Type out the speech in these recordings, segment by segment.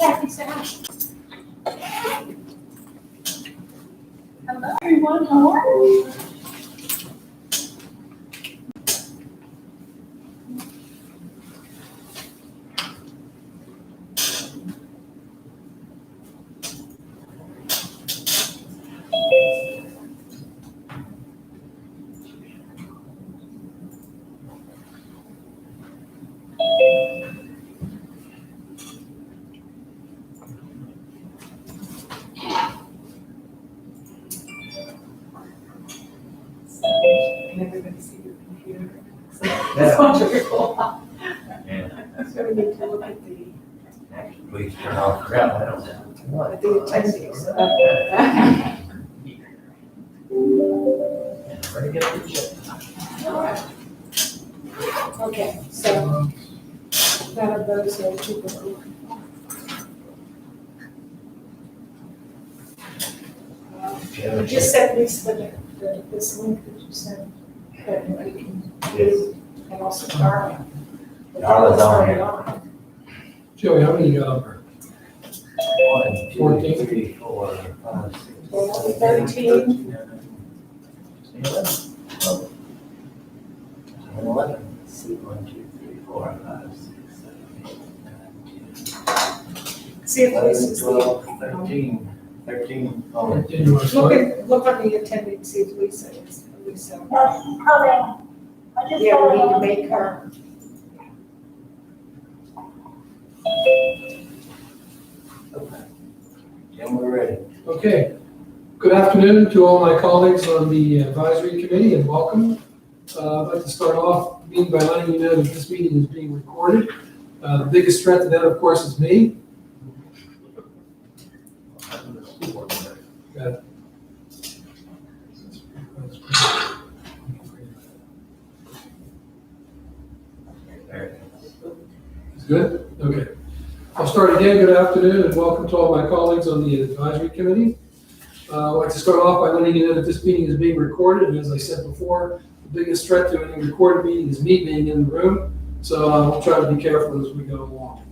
Kathy, say hi. Hello, everyone. How are you? Can everybody see your computer? That's wonderful. Yeah. So we need to look at the, Please turn off crap. I don't know. at the attendees. Ready to get up and All right. Okay, so that are those people we're looking for. You just sent Lisa this link that you sent, that you can Yes. and also Darla. Darla's on here. on. Joey, how many you got up there? 1, 2, 14. 3, 4, 5, 6, Well, 13. 11. 1, 2, 3, 4, 5, 6, 7, 8, 9, 10. See if 11, Lisa's 12, 13. 13. Oh, And you want to start? Look on the attendee, see if Lisa is, Lisa. Yes, coming. I just Yeah, we need to saw make her. okay. And we're ready. Okay. Good afternoon to all my colleagues on the advisory committee and welcome. I'd like to start off the meeting by letting you know that this meeting is being recorded. The biggest threat to that, of course, is me. Got it. There. It's good? Okay. I'll start again. Good afternoon and welcome to all my colleagues on the advisory committee. I'd like to start off by letting you know that this meeting is being recorded. And as I said before, the biggest threat to any recorded meeting is me being in the room. So we'll try to be careful as we go along.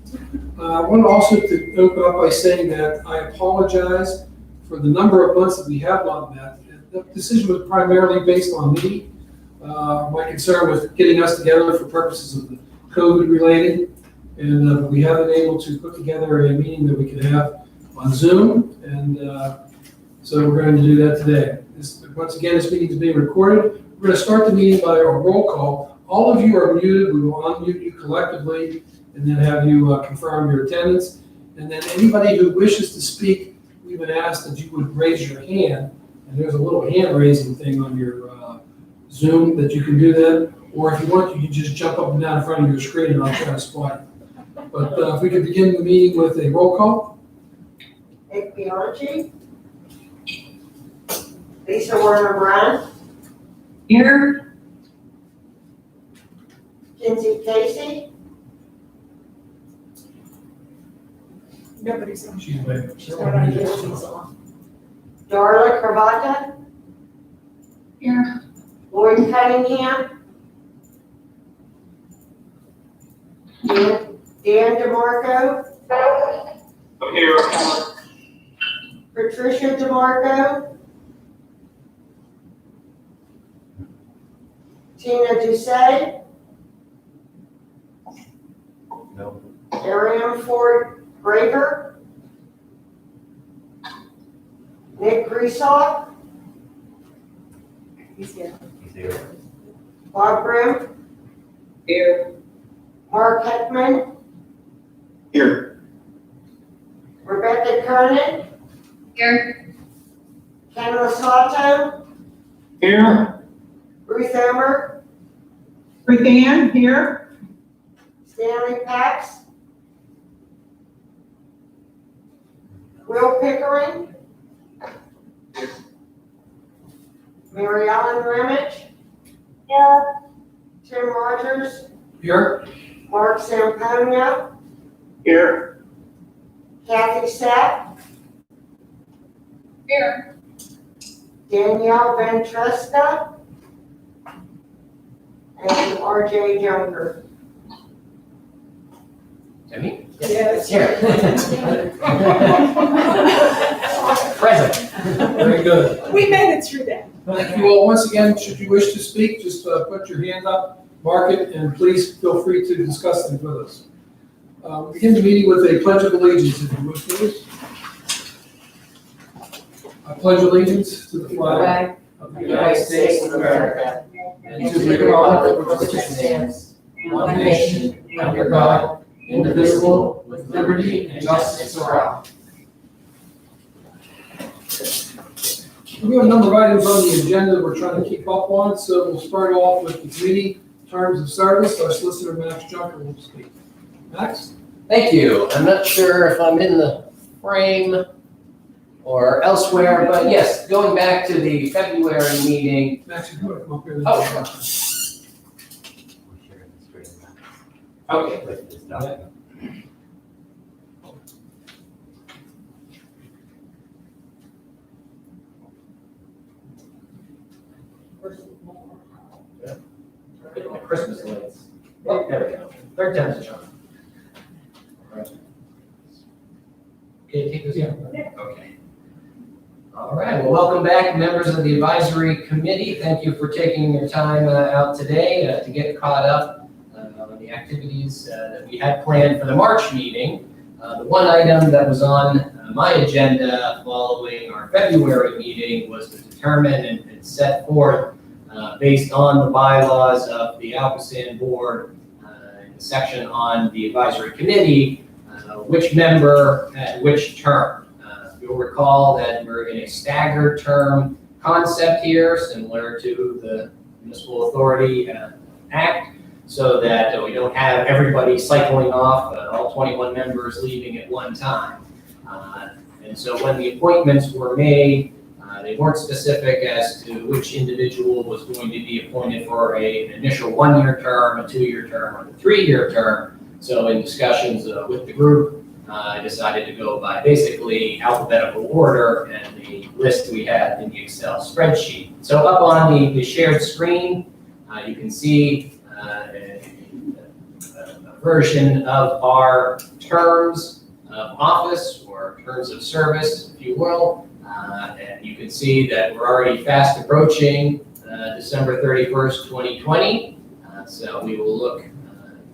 I want also to open up by saying that I apologize for the number of months that we have not met. The decision was primarily based on me. My concern was getting us together for purposes of the COVID related. And we haven't been able to put together a meeting that we can have on Zoom. And so we're going to do that today. Once again, this meeting is being recorded. We're going to start the meeting by a roll call. All of you are muted. We will unmute you collectively and then have you confirm your attendance. And then anybody who wishes to speak, we would ask that you would raise your hand. And there's a little hand raising thing on your Zoom that you can do that. Or if you want, you can just jump up and down in front of your screen and I'll try to spot you. But if we could begin the meeting with a roll call. Nick Biology. Lisa Werner Brown. Here. Kinsey Casey. Nobody's on. She's waiting. She's not on yet, she's on. Darla Cravata. Here. Lloyd Cunningham. Dan DeMarco. I'm here. Patricia DeMarco. Tina Doucet. No. Ariane Ford Braver. Nick Griesau. He's here. He's here. Bob Grimm. Here. Mark Heckman. Here. Rebecca Kernan. Here. Ken Lasato. Here. Ruth Emmer. Ruth Ann, here. Stanley Pax. Will Pickering. Mary Ellen Ramage. Yeah. Tim Rogers. Here. Mark Samponia. Here. Kathy Sapp. Here. Danielle Ventresca. And RJ Younger. I mean? Yes. Here. Present. Very good. We made it through that. Thank you all. Once again, should you wish to speak, just put your hand up, mark it, and please feel free to discuss things with us. We'll begin the meeting with a pledge of allegiance, if you would, please. I pledge allegiance to the flag of the United States of America and to the republic for which it stands, one nation, under God, indivisible, with liberty and justice for all. We have a number of items on the agenda we're trying to keep up on, so we'll start off with the committee terms of service. Our solicitor, Max Junker, will speak. Max? Thank you. I'm not sure if I'm in the frame or elsewhere, but yes, going back to the February meeting. Max, if you want to come up here. Oh, okay. Christmas lights. Oh, there we go. Third time's a charm. All right. Okay, take this down. Okay. All right, well, welcome back, members of the advisory committee. Thank you for taking your time out today to get caught up on the activities that we had planned for the March meeting. The one item that was on my agenda following our February meeting was to determine and set forth, based on the bylaws of the ALCOSAN board, in the section on the advisory committee, which member at which term. You'll recall that we're in a staggered term concept here, similar to the Municipal Authority Act, so that we don't have everybody cycling off, all 21 members leaving at one time. And so when the appointments were made, they weren't specific as to which individual was going to be appointed for an initial 1-year term, a 2-year term, or a 3-year term. So in discussions with the group, I decided to go by basically alphabetical order and the list we had in the Excel spreadsheet. So up on the shared screen, you can see a version of our terms of office, or terms of service, if you will. And you can see that we're already fast approaching December 31st, 2020. So we will look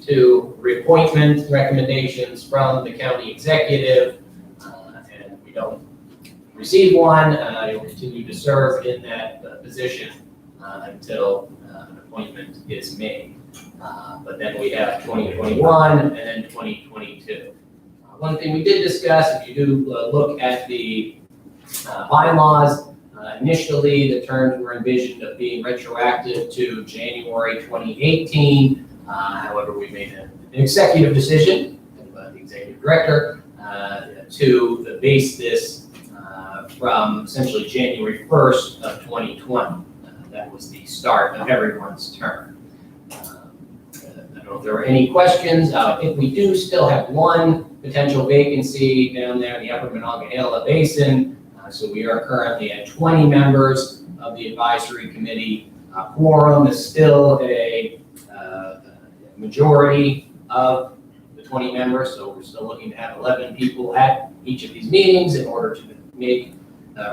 to reappointment recommendations from the county executive. And if we don't receive one, you'll continue to serve in that position until an appointment is made. But then we have 2021 and then 2022. One thing we did discuss, if you do look at the bylaws, initially the terms were envisioned of being retroactive to January 2018. However, we made an executive decision, the executive director, to base this from essentially January 1st of 2020. That was the start of everyone's term. I don't know if there were any questions. I think we do still have one potential vacancy down there in the Upper Monongahela Basin. So we are currently at 20 members of the advisory committee. Quorum is still a majority of the 20 members, so we're still looking to have 11 people at each of these meetings in order to make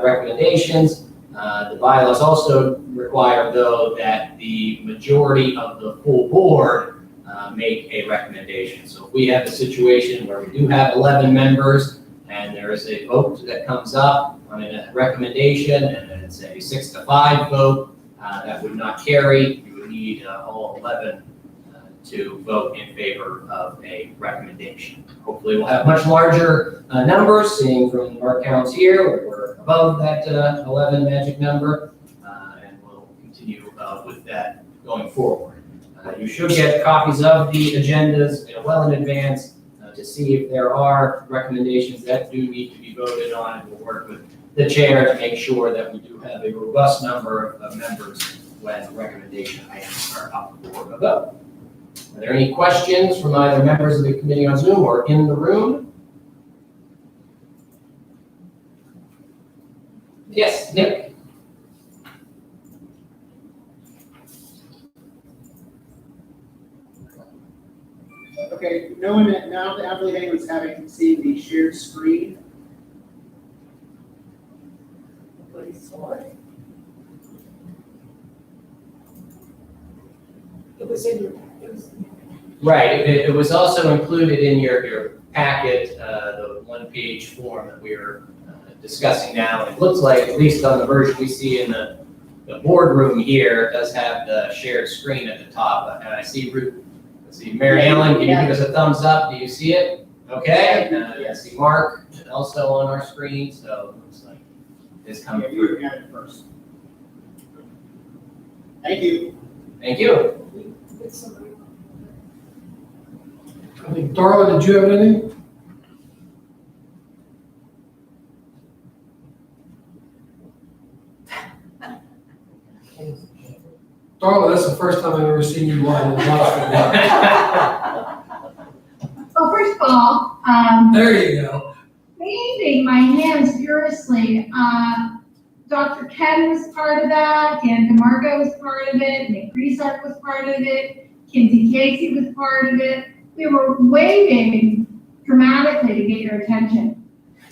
recommendations. The bylaws also require, though, that the majority of the full board make a recommendation. So if we have a situation where we do have 11 members and there is a vote that comes up on a recommendation and it's a 6-5 vote, that would not carry. You would need all 11 to vote in favor of a recommendation. Hopefully we'll have much larger numbers, seeing from our counts here, we're above that 11 magic number, and we'll continue with that going forward. You should get copies of the agendas well in advance to see if there are recommendations that do need to be voted on, and we'll work with the chair to make sure that we do have a robust number of members when recommendation items are up for a vote. Are there any questions from either members of the committee on Zoom or in the room? Yes, Nick. Okay, knowing that And now I believe anyone's having seen the shared screen. Nobody saw it. It was in your, Right, it was also included in your packet, the one-page form that we are discussing now. It looks like, at least on the version we see in the boardroom here, it does have the shared screen at the top. And I see Mary Ellen, can you give us a thumbs up? Do you see it? Okay, I see Mark also on our screen, so it looks like it's coming Yeah, you were through. at it first. Thank you. Thank you. it's somebody. I think, Darla, did you have anything? Darla, that's the first time I've ever seen you live in the Well, first of all, There you go. waving my hands furiously. Dr. Ken was part of that, Dan DeMarco was part of it, Nick Resart was part of it, Kinsey Casey was part of it. We were waving dramatically to get your attention.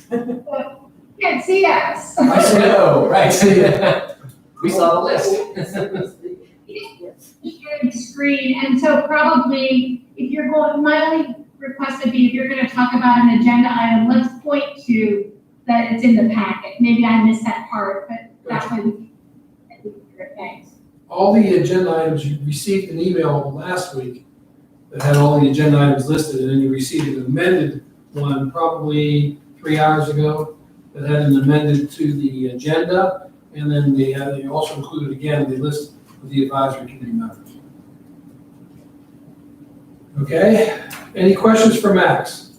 But you can't see us. I see it. No, right. see it. We saw the list. Sharing the screen, and so probably if you're going, my only request would be if you're gonna talk about an agenda item, let's point to that it's in the packet. Maybe I missed that part, but that way we can hear it. Thanks. All the agenda items, you received an email last week that had all the agenda items listed, and then you received an amended one probably 3 hours ago that had an amended to the agenda, and then they also included again the list of the advisory committee members. Okay, any questions for Max?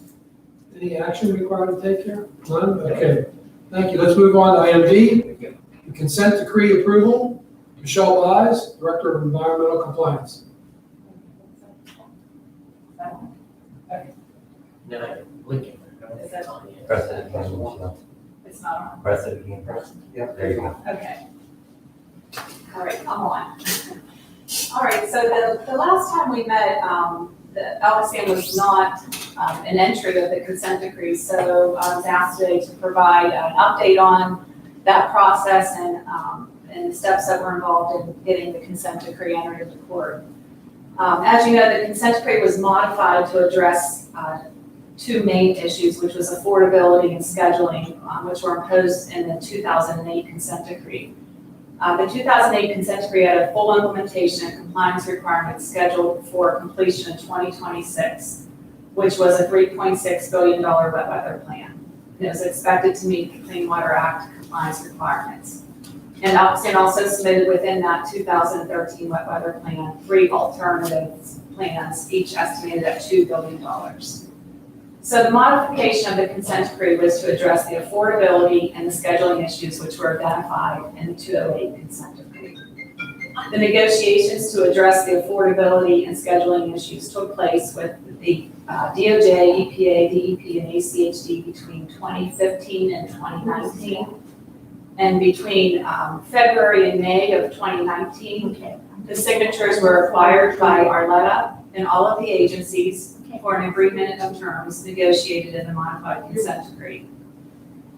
Any action required to take here? None? Okay, thank you. Let's move on to item B, the consent decree approval. Michelle Wise, Director of Environmental Compliance. No, I'm blinking. Is that on you. Press it again, Michelle. It's not on. Press it again. Yep, there you go. Okay. All right, I'm on. All right, so the last time we met, the ALCOSAN was not an entry of the consent decree, so I was asked today to provide an update on that process and the steps that were involved in getting the consent decree entered into court. As you know, the consent decree was modified to address two main issues, which was affordability and scheduling, which were imposed in the 2008 consent decree. The 2008 consent decree had a full implementation and compliance requirements scheduled for completion in 2026, which was a $3.6 billion wet weather plan. And it was expected to meet the Clean Water Act compliance requirements. And ALCOSAN also submitted within that 2013 wet weather plan 3 alternative plans, each estimated at $2 billion. So the modification of the consent decree was to address the affordability and the scheduling issues which were identified in the 2008 consent decree. The negotiations to address the affordability and scheduling issues took place with the DOJ, EPA, DEP, and ACHD between 2015 and 2019. And between February and May of 2019, the signatures were required by Arletta and all of the agencies for an agreement of terms negotiated in the modified consent decree.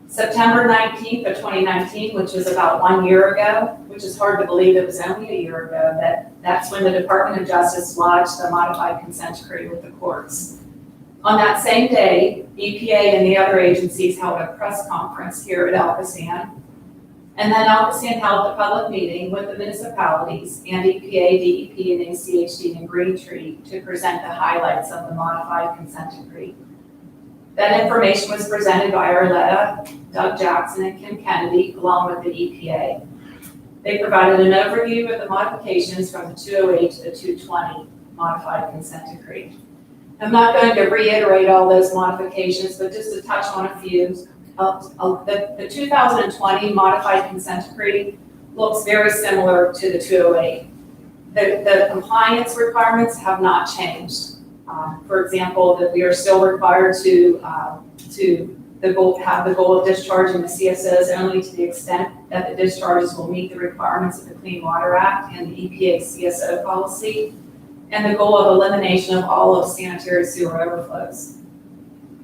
September 19th of 2019, which was about 1 year ago, which is hard to believe it was only a year ago, that's when the Department of Justice lodged the modified consent decree with the courts. On that same day, EPA and the other agencies held a press conference here at ALCOSAN. And then ALCOSAN held a public meeting with the municipalities and EPA, DEP, and ACHD and Green Tree to present the highlights of the modified consent decree. That information was presented by Arletta, Doug Jackson, and Kim Kennedy, along with the EPA. They provided an overview of the modifications from the 208 to the 220 modified consent decree. I'm not going to reiterate all those modifications, but just to touch on a few. The 2020 modified consent decree looks very similar to the 208. The compliance requirements have not changed. For example, that we are still required to have the goal of discharging the CSOs only to the extent that the discharges will meet the requirements of the Clean Water Act and the EPA CSO policy. and the goal of elimination of all of sanitary sewer overflows.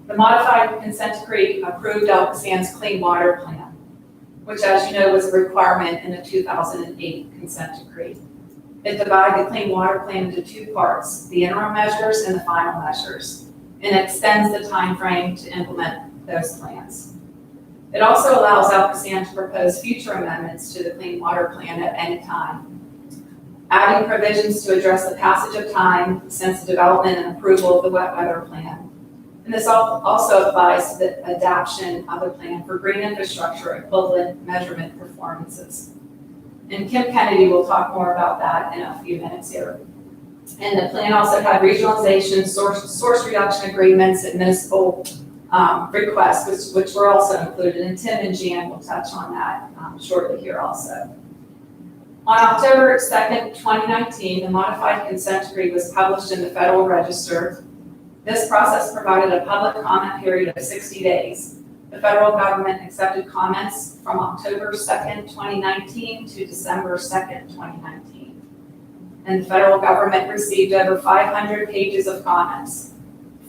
The modified consent decree approved ALCOSAN's clean water plan, which, as you know, was a requirement in the 2008 consent decree. It divided the clean water plan into two parts, the interim measures and the final measures, and extends the time frame to implement those plans. It also allows ALCOSAN to propose future amendments to the clean water plan at any time, adding provisions to address the passage of time since the development and approval of the wet weather plan. And this also applies to the adoption of the plan for green infrastructure equivalent measurement performances. And Kim Kennedy will talk more about that in a few minutes here. And the plan also had regionalization, source reduction agreements, and municipal requests, which were also included. And Tim and Jan will touch on that shortly here also. On October 2nd, 2019, the modified consent decree was published in the Federal Register. This process provided a public comment period of 60 days. The federal government accepted comments from October 2nd, 2019 to December 2nd, 2019. And the federal government received over 500 pages of comments,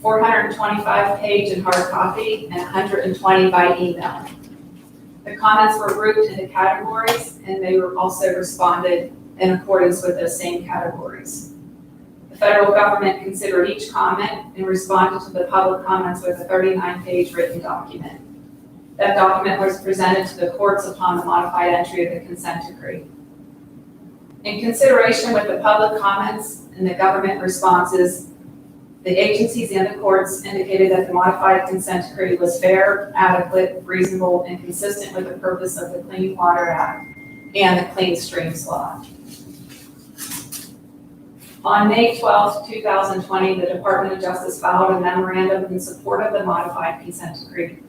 425 page in hard copy and 120 by email. The comments were grouped into categories, and they were also responded in accordance with those same categories. The federal government considered each comment and responded to the public comments with a 39-page written document. That document was presented to the courts upon the modified entry of the consent decree. In consideration with the public comments and the government responses, the agencies and the courts indicated that the modified consent decree was fair, adequate, reasonable, and consistent with the purpose of the Clean Water Act and the Clean Streams Law. On May 12, 2020, the Department of Justice filed a memorandum in support of the modified consent decree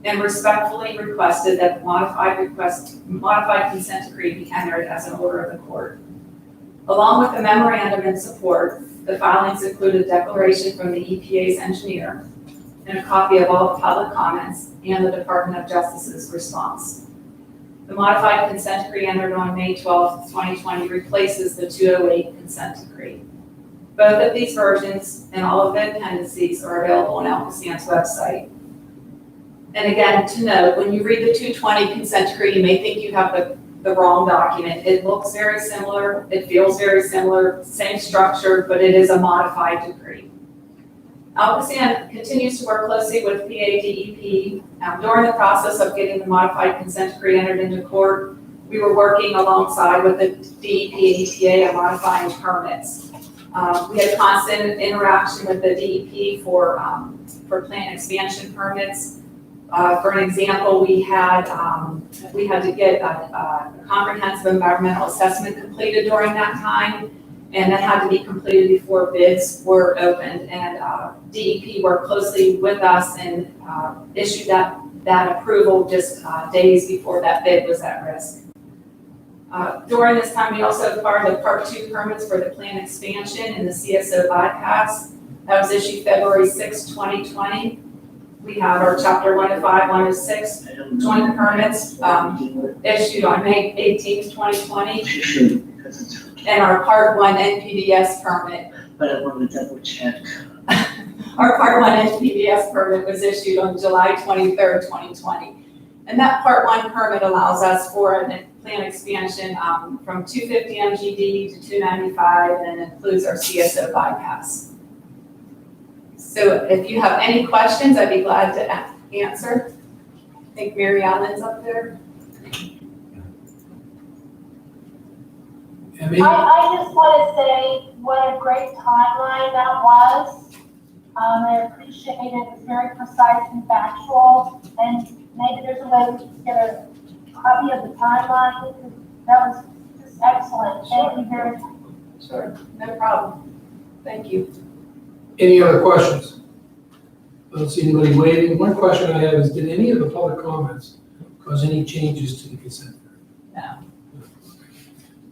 and respectfully requested that the modified consent decree be entered as an order of the court. Along with the memorandum in support, the filings include a declaration from the EPA's engineer and a copy of all the public comments and the Department of Justice's response. The modified consent decree entered on May 12, 2020 replaces the 2008 consent decree. Both of these versions and all of the appendices are available on ALCOSAN's website. And again, to note, when you read the 220 consent decree, you may think you have the wrong document. It looks very similar, it feels very similar, same structure, but it is a modified decree. ALCOSAN continues to work closely with PADEP. During the process of getting the modified consent decree entered into court, we were working alongside with the DEP and EPA on modifying permits. We had constant interaction with the DEP for plant expansion permits. For an example, we had to get a comprehensive environmental assessment completed during that time, and that had to be completed before bids were opened. And DEP worked closely with us and issued that approval just days before that bid was at risk. During this time, we also acquired the Part 2 permits for the plant expansion and the CSO bypass. That was issued February 6, 2020. We have our Chapter 105, 106 joint permits issued on May 18, 2020. And our Part 1 NPDS permit. But I want to double check. Our Part 1 NPDS permit was issued on July 23rd, 2020. And that Part 1 permit allows us for a plant expansion from 250 MGD to 295 and includes our CSO bypass. So if you have any questions, I'd be glad to answer. I think Mary Allen's up there. I just want to say what a great timeline that was. I appreciate it. It was very precise and factual. And maybe there's a way we can get a copy of the timeline. That was just excellent. Thank you very much. Sure, no problem. Thank you. Any other questions? I don't see anybody waiting. One question I have is, did any of the public comments cause any changes to the consent? No.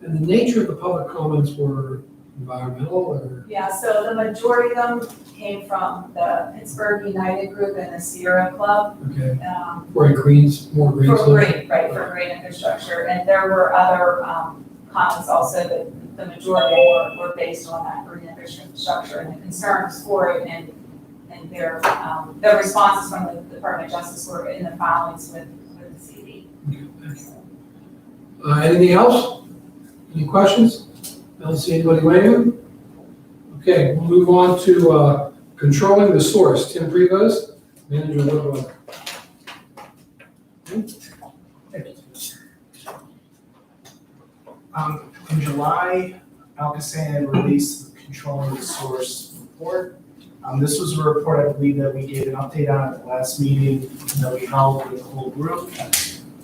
And the nature of the public comments were environmental or? Yeah, so the majority of them came from the Pittsburgh United Group and the Sierra Club. Okay. For greens, more greens. For green, right, for green infrastructure. And there were other comments also, but the majority were based on that green infrastructure and the concerns for it, and their responses from the Department of Justice were in the filings with the CD. Anything else? Any questions? I don't see anybody waiting. Okay, we'll move on to controlling the source. Tim Prevost, manager of water. In July, ALCOSAN released the Controlling the Source report. This was a report I believe that we gave an update on at the last meeting that we held with the whole group.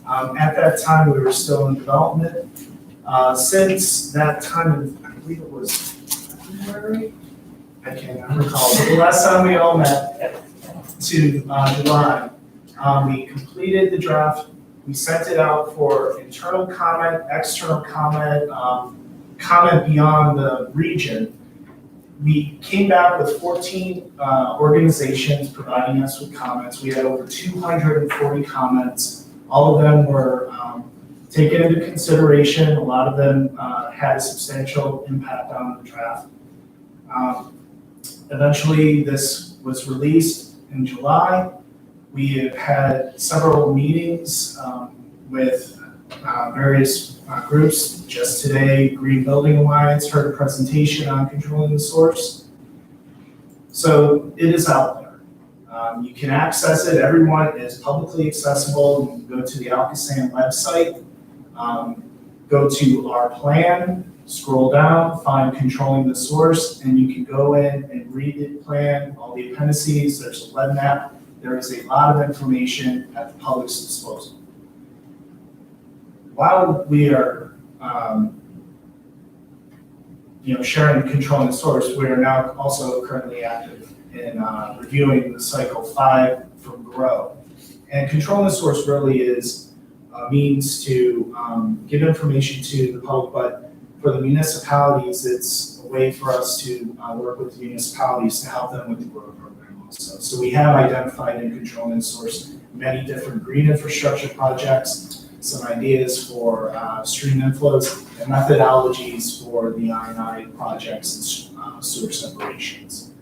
At that time, we were still in development. Since that time, I believe it was February, I cannot recall, but the last time we all met to July, we completed the draft. We sent it out for internal comment, external comment, comment beyond the region. We came back with 14 organizations providing us with comments. We had over 240 comments. All of them were taken into consideration. A lot of them had a substantial impact on the draft. Eventually, this was released in July. We have had several meetings with various groups. Just today, Green Building Alliance heard a presentation on controlling the source. So it is out there. You can access it. Everyone is publicly accessible. You can go to the ALCOSAN website, go to our plan, scroll down, find controlling the source, and you can go in and read the plan, all the appendices. There's a web map. There is a lot of information at the public's disposal. While we are, sharing and controlling the source, we are now also currently active in reviewing the cycle 5 from GROW. And controlling the source really is a means to give information to the public, but for the municipalities, it's a way for us to work with the municipalities to help them with the GROW program also. So we have identified in controlling the source many different green infrastructure projects, some ideas for stream inflows, and methodologies for the I&I projects and sewer separations.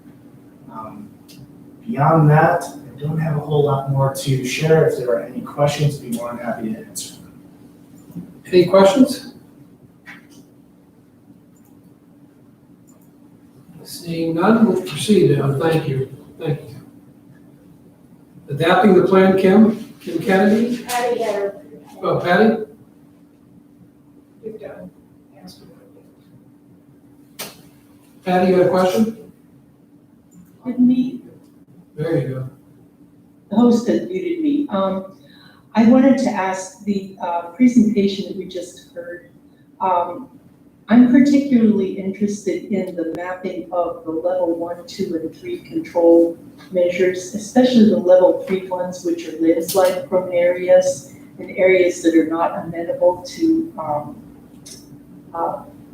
Beyond that, I don't have a whole lot more to share. If there are any questions, I'd be more than happy to answer them. Any questions? Seeing none, we'll proceed now. Thank you. Thank you. Adapting the plan, Kim Kennedy? Patty had her. Oh, Patty? You've done. Ask her. Patty, you had a question? Pardon me, There you go. the host had muted me. I wanted to ask the presentation that we just heard. I'm particularly interested in the mapping of the level 1, 2, and 3 control measures, especially the level 3 ones, which are landslide prone areas and areas that are not amenable to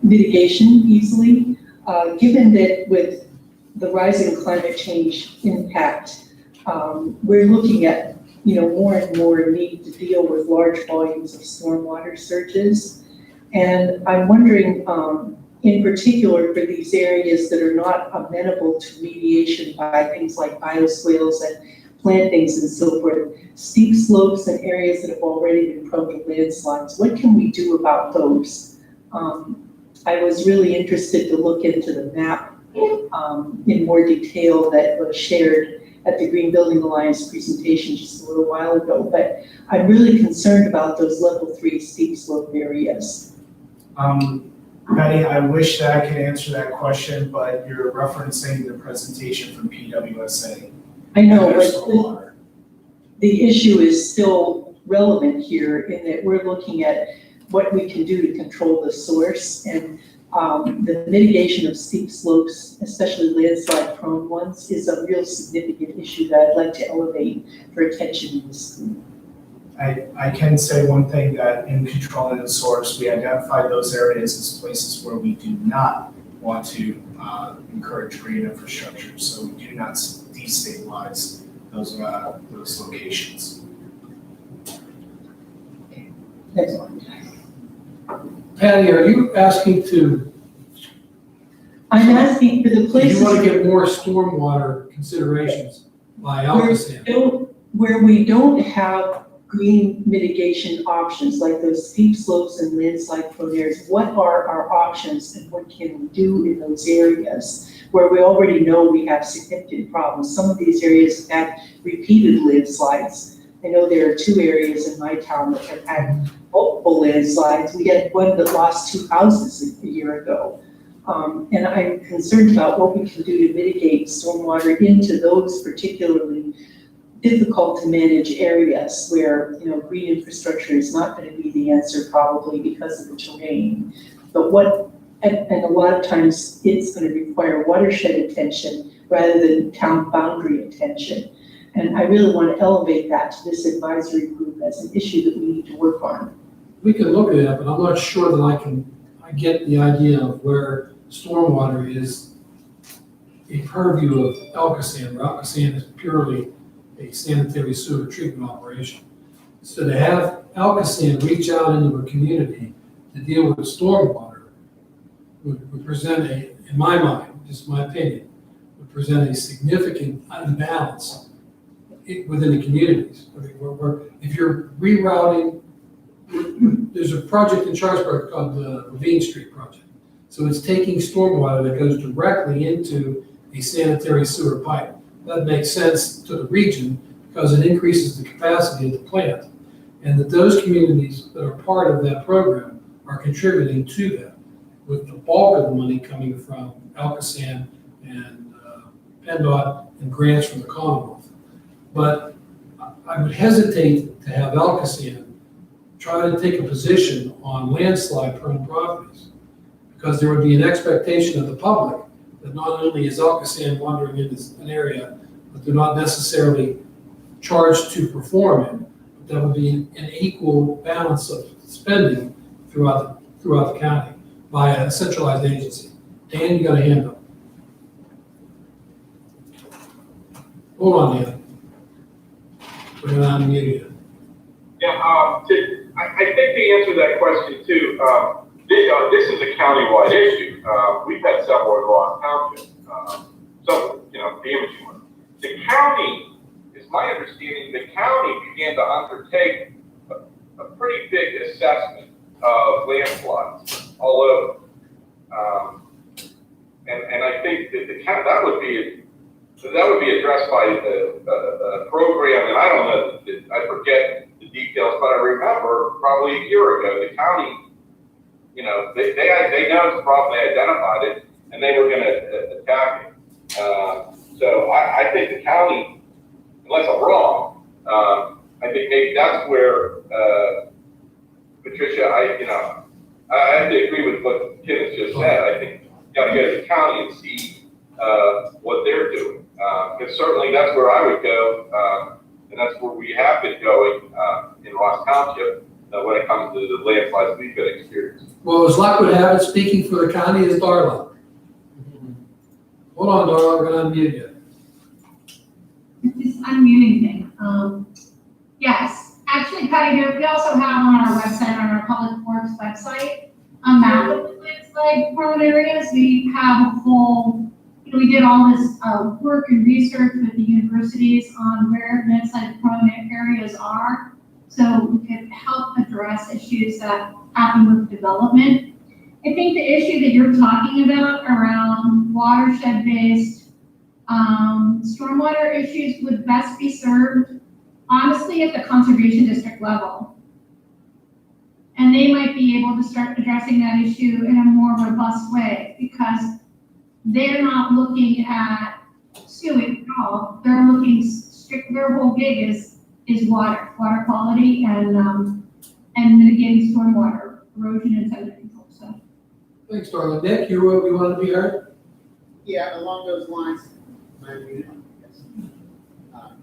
mitigation easily. Given that with the rising climate change impact, we're looking at more and more need to deal with large volumes of stormwater surges. And I'm wondering, in particular, for these areas that are not amenable to mediation by things like bioswales and plantings and so forth, steep slopes and areas that have already been prone to landslides, what can we do about those? I was really interested to look into the map in more detail that was shared at the Green Building Alliance presentation just a little while ago, but I'm really concerned about those level 3 steep slope areas. Patty, I wish that I could answer that question, but you're referencing the presentation from PWSA. I know, but the issue is still relevant here in that we're looking at what we can do to control the source, and the mitigation of steep slopes, especially landslide prone ones, is a real significant issue that I'd like to elevate for attention in this group. I can say one thing, that in controlling the source, we identified those areas as places where we do not want to encourage green infrastructure, so we do not destabilize those locations. Next one. Patty, are you asking to, I'm asking for the do you places want to get more stormwater considerations by ALCOSAN? where we don't have green mitigation options, like those steep slopes and landslide prone areas. What are our options and what can we do in those areas where we already know we have significant problems? Some of these areas have had repeated landslides. I know there are 2 areas in my town that have had multiple landslides. We had one that lost 2 houses a year ago. And I'm concerned about what we can do to mitigate stormwater into those particularly difficult to manage areas where, green infrastructure is not going to be the answer probably because of the terrain. But and a lot of times it's going to require watershed attention rather than town boundary attention. And I really want to elevate that to this advisory group as an issue that we need to work on. We can look at that, but I'm not sure that I get the idea of where stormwater is a purview of ALCOSAN, where ALCOSAN is purely a sanitary sewer treatment operation. So to have ALCOSAN reach out into a community to deal with stormwater would present in my mind, just my opinion, would present a significant imbalance within the communities. If you're rerouting, there's a project in Charlesburg called the Ravine Street Project. So it's taking stormwater that goes directly into a sanitary sewer pipe. That makes sense to the region because it increases the capacity of the plant. And that those communities that are part of that program are contributing to that, with the bulk of the money coming from ALCOSAN and PennDOT and grants from the Commonwealth. But I would hesitate to have ALCOSAN try to take a position on landslide-prone properties, because there would be an expectation of the public that not only is ALCOSAN wandering in an area, but they're not necessarily charged to perform it, but that would be an equal balance of spending throughout the county by a centralized agency. Dan, you got a hand up. Hold on, Dan. We're going to unmute you. Yeah, I think the answer to that question too, this is a countywide issue. We've had several in Ross Township, some, damaging ones. The county, is my understanding, the county began to undertake a pretty big assessment of landslides all over. And I think that that would be addressed by the program, and I don't know, I forget the details, but I remember probably a year ago, the county, they know it's a problem, they identified it, and they were gonna attack it. So I think the county, unless I'm wrong, I think maybe that's where, Patricia, I have to agree with what Kim has just said. I think you gotta go to the county and see what they're doing. Because certainly that's where I would go, and that's where we have been going in Ross Township when it comes to the landslides we've been experiencing. Well, as luck would have it, speaking for the county is Darla. Hold on, Darla, we're going to unmute you. This unmuting thing. Yes, actually, Patty, we also have on our website, on our Public Works website, a map of the landslide prone areas. We have a full, we did all this work and research with the universities on where landslide prone areas are, so we could help address issues that happen with development. I think the issue that you're talking about around watershed-based stormwater issues would best be served, honestly, at the conservation district level. And they might be able to start addressing that issue in a more robust way, because they're not looking at sewage at all. They're looking their whole gig is water quality and mitigating stormwater erosion and sediment control. So. Thanks, Darla. Nick, you want to be heard? Yeah, along those lines,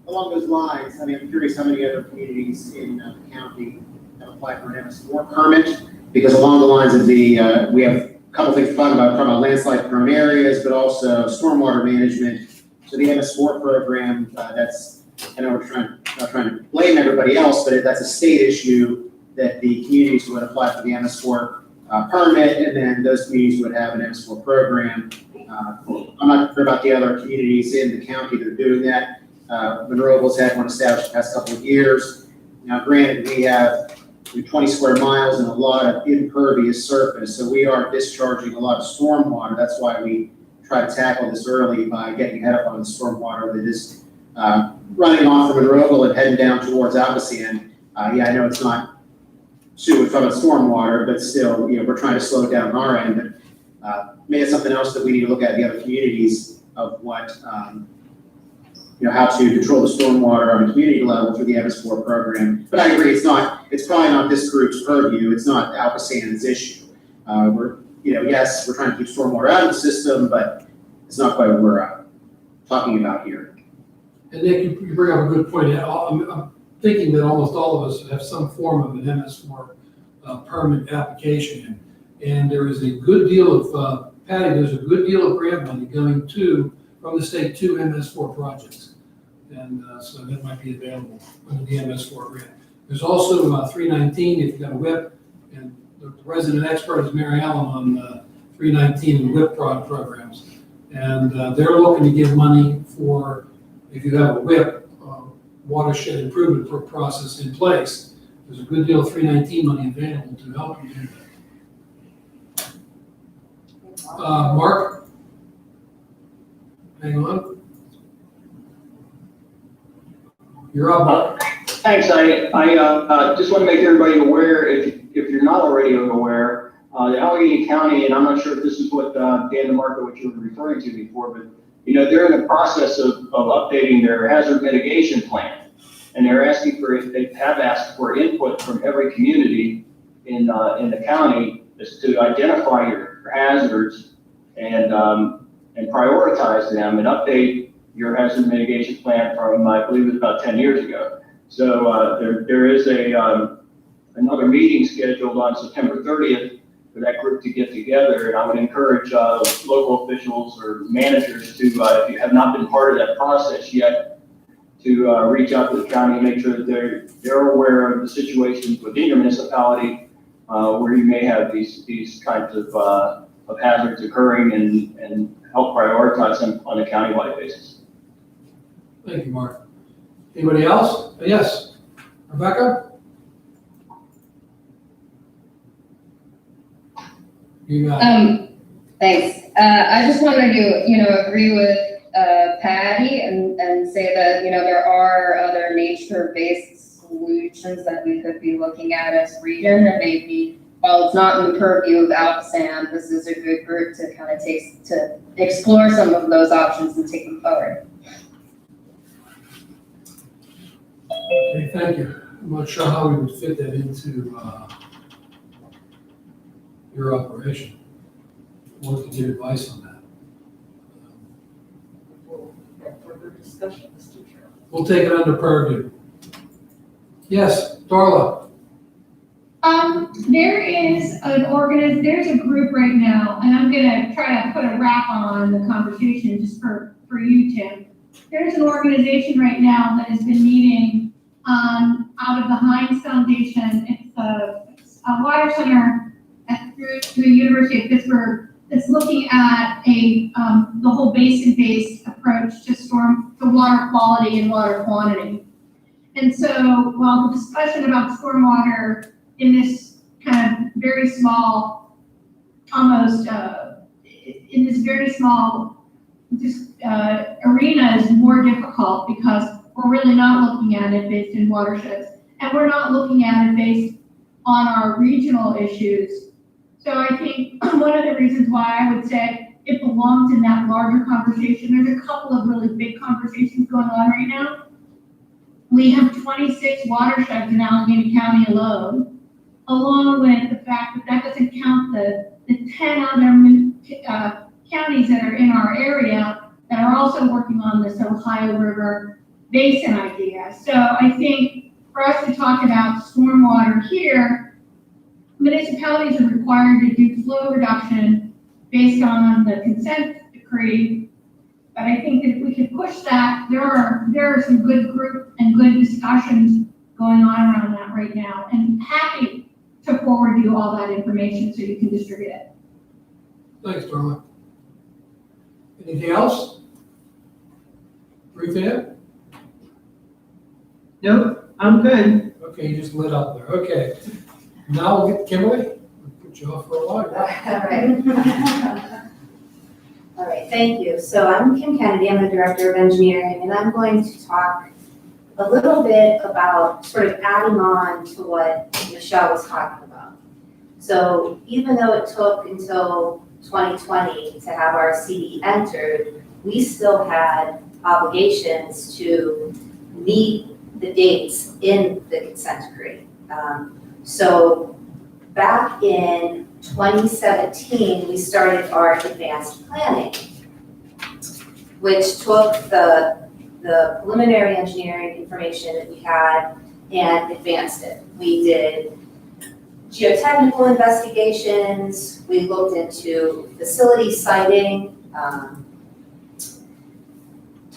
along those lines, I'm curious how many other communities in the county have applied for an MS4 permit, because along the lines of the, we have a couple things to talk about landslide prone areas, but also stormwater management. So the MS4 program, that's, I know we're not trying to blame everybody else, but that's a state issue that the communities who would apply for the MS4 permit, and then those communities would have an MS4 program. I'm not sure about the other communities in the county that are doing that. Monroeville's had one established the past couple of years. Now, granted, we have 20 square miles and a lot of impervious surface, so we are discharging a lot of stormwater. That's why we try to tackle this early by getting ahead of on the stormwater that is running off from Monroeville and heading down towards ALCOSAN. Yeah, I know it's not sewage from stormwater, but still, we're trying to slow it down on our end. But maybe it's something else that we need to look at in the other communities of what, how to control the stormwater on a community level through the MS4 program. But I agree, it's probably not this group's purview. It's not ALCOSAN's issue. Yes, we're trying to keep stormwater out of the system, but it's not quite what we're talking about here. And Nick, you bring up a good point. I'm thinking that almost all of us have some form of an MS4 permit application. And there is a good deal of, Patty, there's a good deal of grant money going from the state to MS4 projects. And so that might be available under the MS4 grant. There's also 319 if you've got a WIP, and the resident expert is Mary Ellen on 319 and WIP programs. And they're looking to give money for, if you have a WIP, watershed improvement process in place, there's a good deal of 319 money available to help you do that. Mark? Hang on. You're up, Mark. Thanks. I just want to make everybody aware, if you're not already aware, the Allegheny County, and I'm not sure if this is what Dan DeMarco, what you were referring to before, but they're in the process of updating their hazard mitigation plan. And they're they have asked for input from every community in the county as to identify your hazards and prioritize them and update your hazard mitigation plan from, I believe it was about 10 years ago. So there is another meeting scheduled on September 30th for that group to get together. And I would encourage local officials or managers to, if you have not been part of that process yet, to reach out to the county and make sure that they're aware of the situations within your municipality where you may have these kinds of hazards occurring and help prioritize them on a countywide basis. Thank you, Mark. Anybody else? Yes. Rebecca? You got it. Thanks. I just wanted to, agree with Patty and say that, there are other nature-based solutions that we could be looking at as a region, and maybe while it's not in the purview of ALCOSAN, this is a good group to kind of to explore some of those options and take them forward. Okay, thank you. I'm not sure how we would fit that into your operation. What to give advice on that? Further discussion, Mr. Chair. We'll take it under purview. Yes, Darla. There's a group right now, and I'm gonna try to put a wrap on the conversation just for you, Tim. There's an organization right now that has been meeting out of the Heinz Foundation. It's a water center through the University of Pittsburgh that's looking at the whole basin-based approach to water quality and water quantity. And so while the discussion about stormwater in this kind of very small, in this very small arena is more difficult because we're really not looking at it based in watersheds, and we're not looking at it based on our regional issues. So I think one of the reasons why I would say it belongs in that larger conversation, there's a couple of really big conversations going on right now. We have 26 watersheds in Allegheny County alone, along with the fact that doesn't count the 10 other counties that are in our area that are also working on this Ohio River Basin idea. So I think for us to talk about stormwater here, municipalities are required to do flow reduction based on the consent decree. But I think that if we could push that, there are some good group and good discussions going on around that right now. And happy to forward you all that information so you can distribute it. Thanks, Darla. Anything else? Ruth Ann? Nope, I'm good. Okay, you just lit up there. Okay. Now we'll get Kimberly. We'll put you off for a while. All right. All right, thank you. So I'm Kim Kennedy, I'm the Director of Engineering, and I'm going to talk a little bit about sort of adding on to what Michelle was talking about. So even though it took until 2020 to have our CE entered, we still had obligations to meet the dates in the consent decree. So back in 2017, we started our advanced planning, which took the preliminary engineering information that we had and advanced it. We did geotechnical investigations, we looked into facility siting,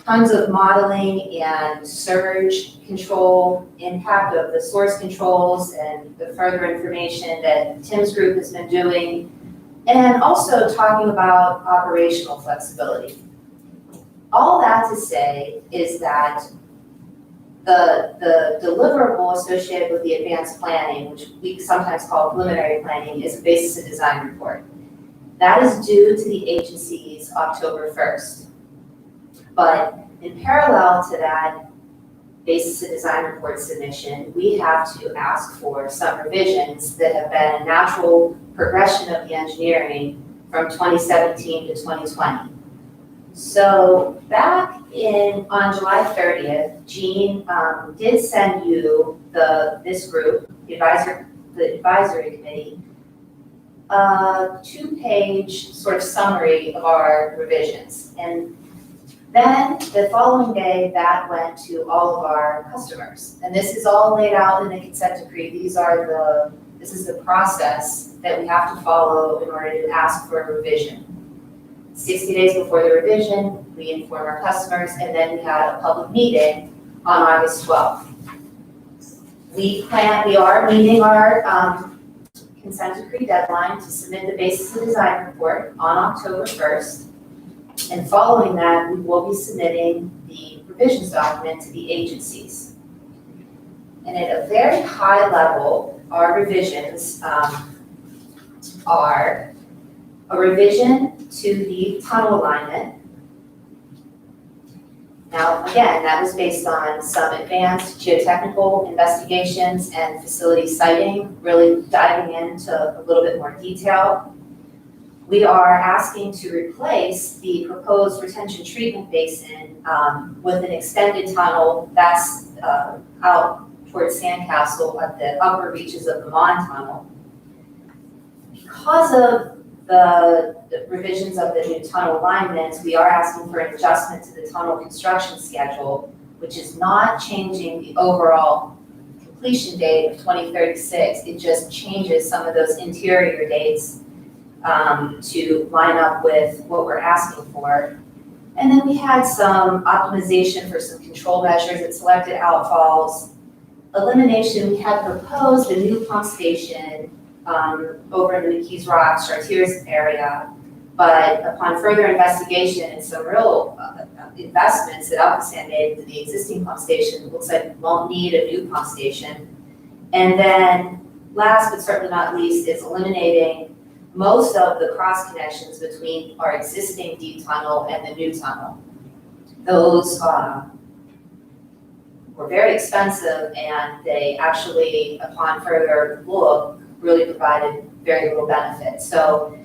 tons of modeling and surge control, impact of the source controls and the further information that Tim's group has been doing, and also talking about operational flexibility. All that to say is that the deliverable associated with the advanced planning, which we sometimes call preliminary planning, is a basis of design report. That is due to the agencies October 1st. But in parallel to that basis of design report submission, we have to ask for some revisions that have been a natural progression of the engineering from 2017 to 2020. So back on July 30th, Jean did send you this group, the advisory committee, a 2-page sort of summary of our revisions. And then the following day, that went to all of our customers. And this is all laid out in the consent decree. This is the process that we have to follow in order to ask for a revision. 60 days before the revision, we inform our customers, and then we had a public meeting on August 12th. We are meeting our consent decree deadline to submit the basis of design report on October 1st. And following that, we will be submitting the revisions document to the agencies. And at a very high level, our revisions are a revision to the tunnel alignment. Now, again, that was based on some advanced geotechnical investigations and facility siting, really diving into a little bit more detail. We are asking to replace the proposed retention treatment basin with an extended tunnel that's out towards Sandcastle at the upper reaches of the Mon Tunnel. Because of the revisions of the new tunnel alignments, we are asking for an adjustment to the tunnel construction schedule, which is not changing the overall completion date of 2036. It just changes some of those interior dates to line up with what we're asking for. And then we had some optimization for some control measures at selected outfalls. Elimination, we had proposed a new pump station over in the McKees Rocks, Chartiers area, but upon further investigation and some real investments that ALCOSAN made into the existing pump station, it looks like we won't need a new pump station. And then last but certainly not least is eliminating most of the cross connections between our existing deep tunnel and the new tunnel. Those were very expensive, and they actually, upon further look, really provided very little benefit. So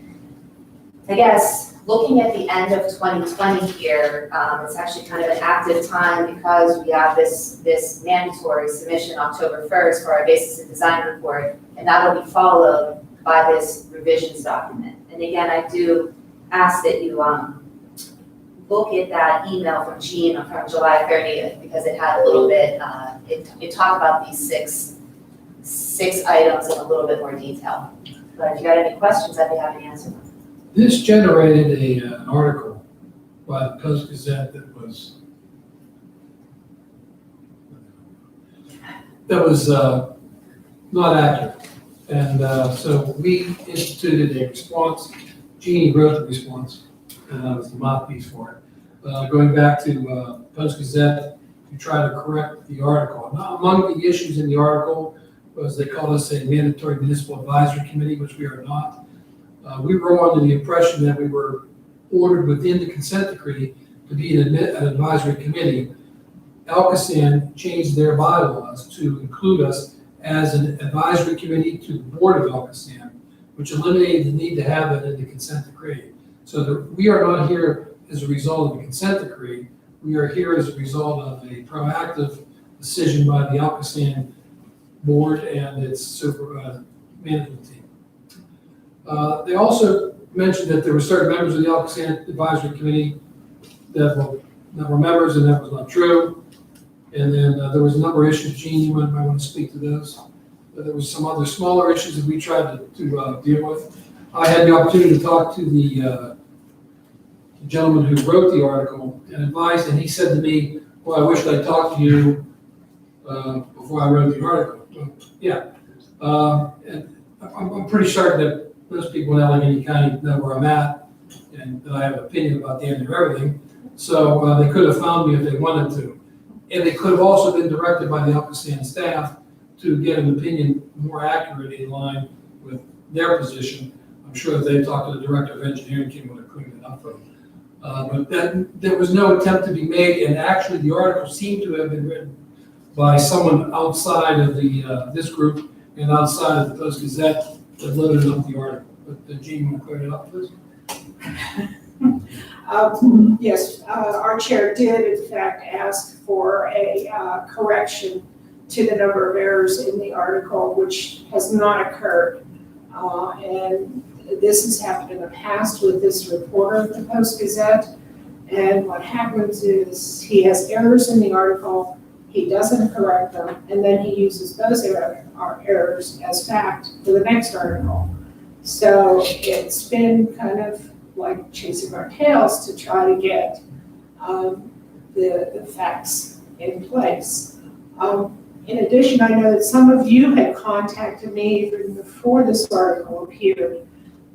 I guess looking at the end of 2020 here, it's actually kind of an active time because we have this mandatory submission October 1st for our basis of design report, and that will be followed by this revisions document. And again, I do ask that you look at that email from Jean from July 30th, because it had a little bit, it talked about these six items in a little bit more detail. But if you got any questions, I'd be happy to answer them. This generated an article by the Post-Gazette that was not accurate. And so we instituted a response. Jeannie wrote the response, and I was the mouthpiece for it. Going back to Post-Gazette to try to correct the article. Now, among the issues in the article was they called us a mandatory municipal advisory committee, which we are not. We were under the impression that we were ordered within the consent decree to be an advisory committee. ALCOSAN changed their bylaws to include us as an advisory committee to the board of ALCOSAN, which eliminated the need to have it in the consent decree. So we are not here as a result of the consent decree. We are here as a result of a proactive decision by the ALCOSAN board and its management team. They also mentioned that there were certain members of the ALCOSAN advisory committee that were members, and that was not true. And then there was a number of issues. Gene, you might want to speak to those. There was some other smaller issues that we tried to deal with. I had the opportunity to talk to the gentleman who wrote the article and advised, and he said to me, well, I wish I'd talked to you before I wrote the article. So, yeah. And I'm pretty certain that most people in Allegheny County know where I'm at and that I have an opinion about damn near everything. So they could have found me if they wanted to. And they could have also been directed by the ALCOSAN staff to get an opinion more accurate in line with their position. I'm sure that they talked to the director of engineering, Kim would have cleaned it up for them. But there was no attempt to be made, and actually the article seemed to have been written by someone outside of this group and outside of the Post-Gazette that loaded up the article. But Gene, want to clear it up, please? Yes, our chair did in fact ask for a correction to the number of errors in the article, which has not occurred. And this has happened in the past with this reporter of the Post-Gazette. And what happens is he has errors in the article, he doesn't correct them, and then he uses those errors as fact for the next article. So it's been kind of like chasing our tails to try to get the facts in place. In addition, I know that some of you had contacted me even before this article appeared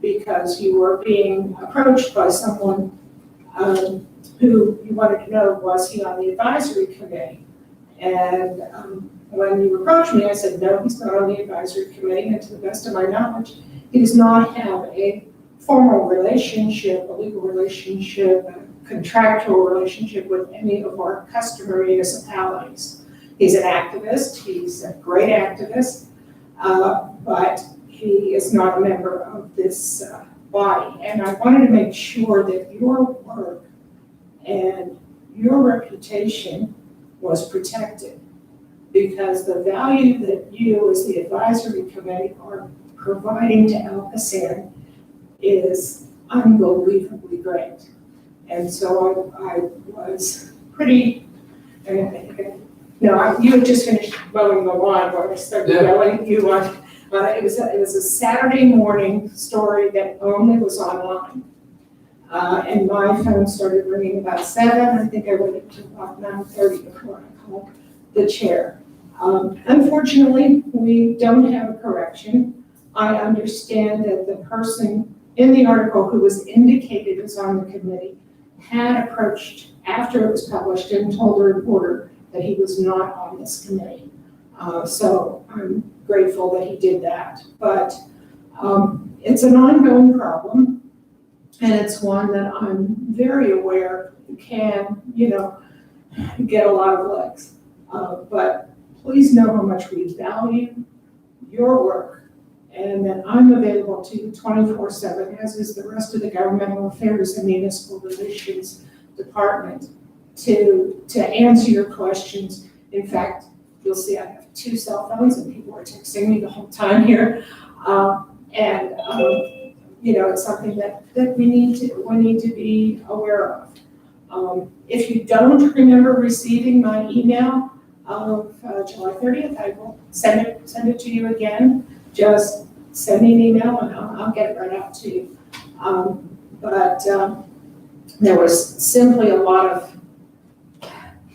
because you were being approached by someone who you wanted to know, was he on the advisory committee? And when you approached me, I said, no, he's not on the advisory committee, and to the best of my knowledge, he does not have a formal relationship, a legal relationship, a contractual relationship with any of our customer municipalities. He's an activist, he's a great activist, but he is not a member of this body. And I wanted to make sure that your work and your reputation was protected, because the value that you as the advisory committee are providing to ALCOSAN is unbelievably great. And so I was pretty, you had just finished mowing the lawn when I started yelling at you on, it was a Saturday morning story that only was online. And my phone started ringing about 7. I think I waited until about 9:30 before I called the chair. Unfortunately, we don't have a correction. I understand that the person in the article who was indicated as on the committee had approached after it was published and told the reporter that he was not on this committee. So I'm grateful that he did that. But it's an ongoing problem. And it's one that I'm very aware can, get a lot of legs. But please know how much we value your work, and that I'm available to you 24/7, as is the rest of the Governmental Affairs and Municipal Relations Department, to answer your questions. In fact, you'll see I have 2 cell phones, and people are texting me the whole time here. It's something that we need to be aware of. If you don't remember receiving my email of July 30th, I will send it to you again. Just send me an email and I'll get it right out to you. But there was simply a lot of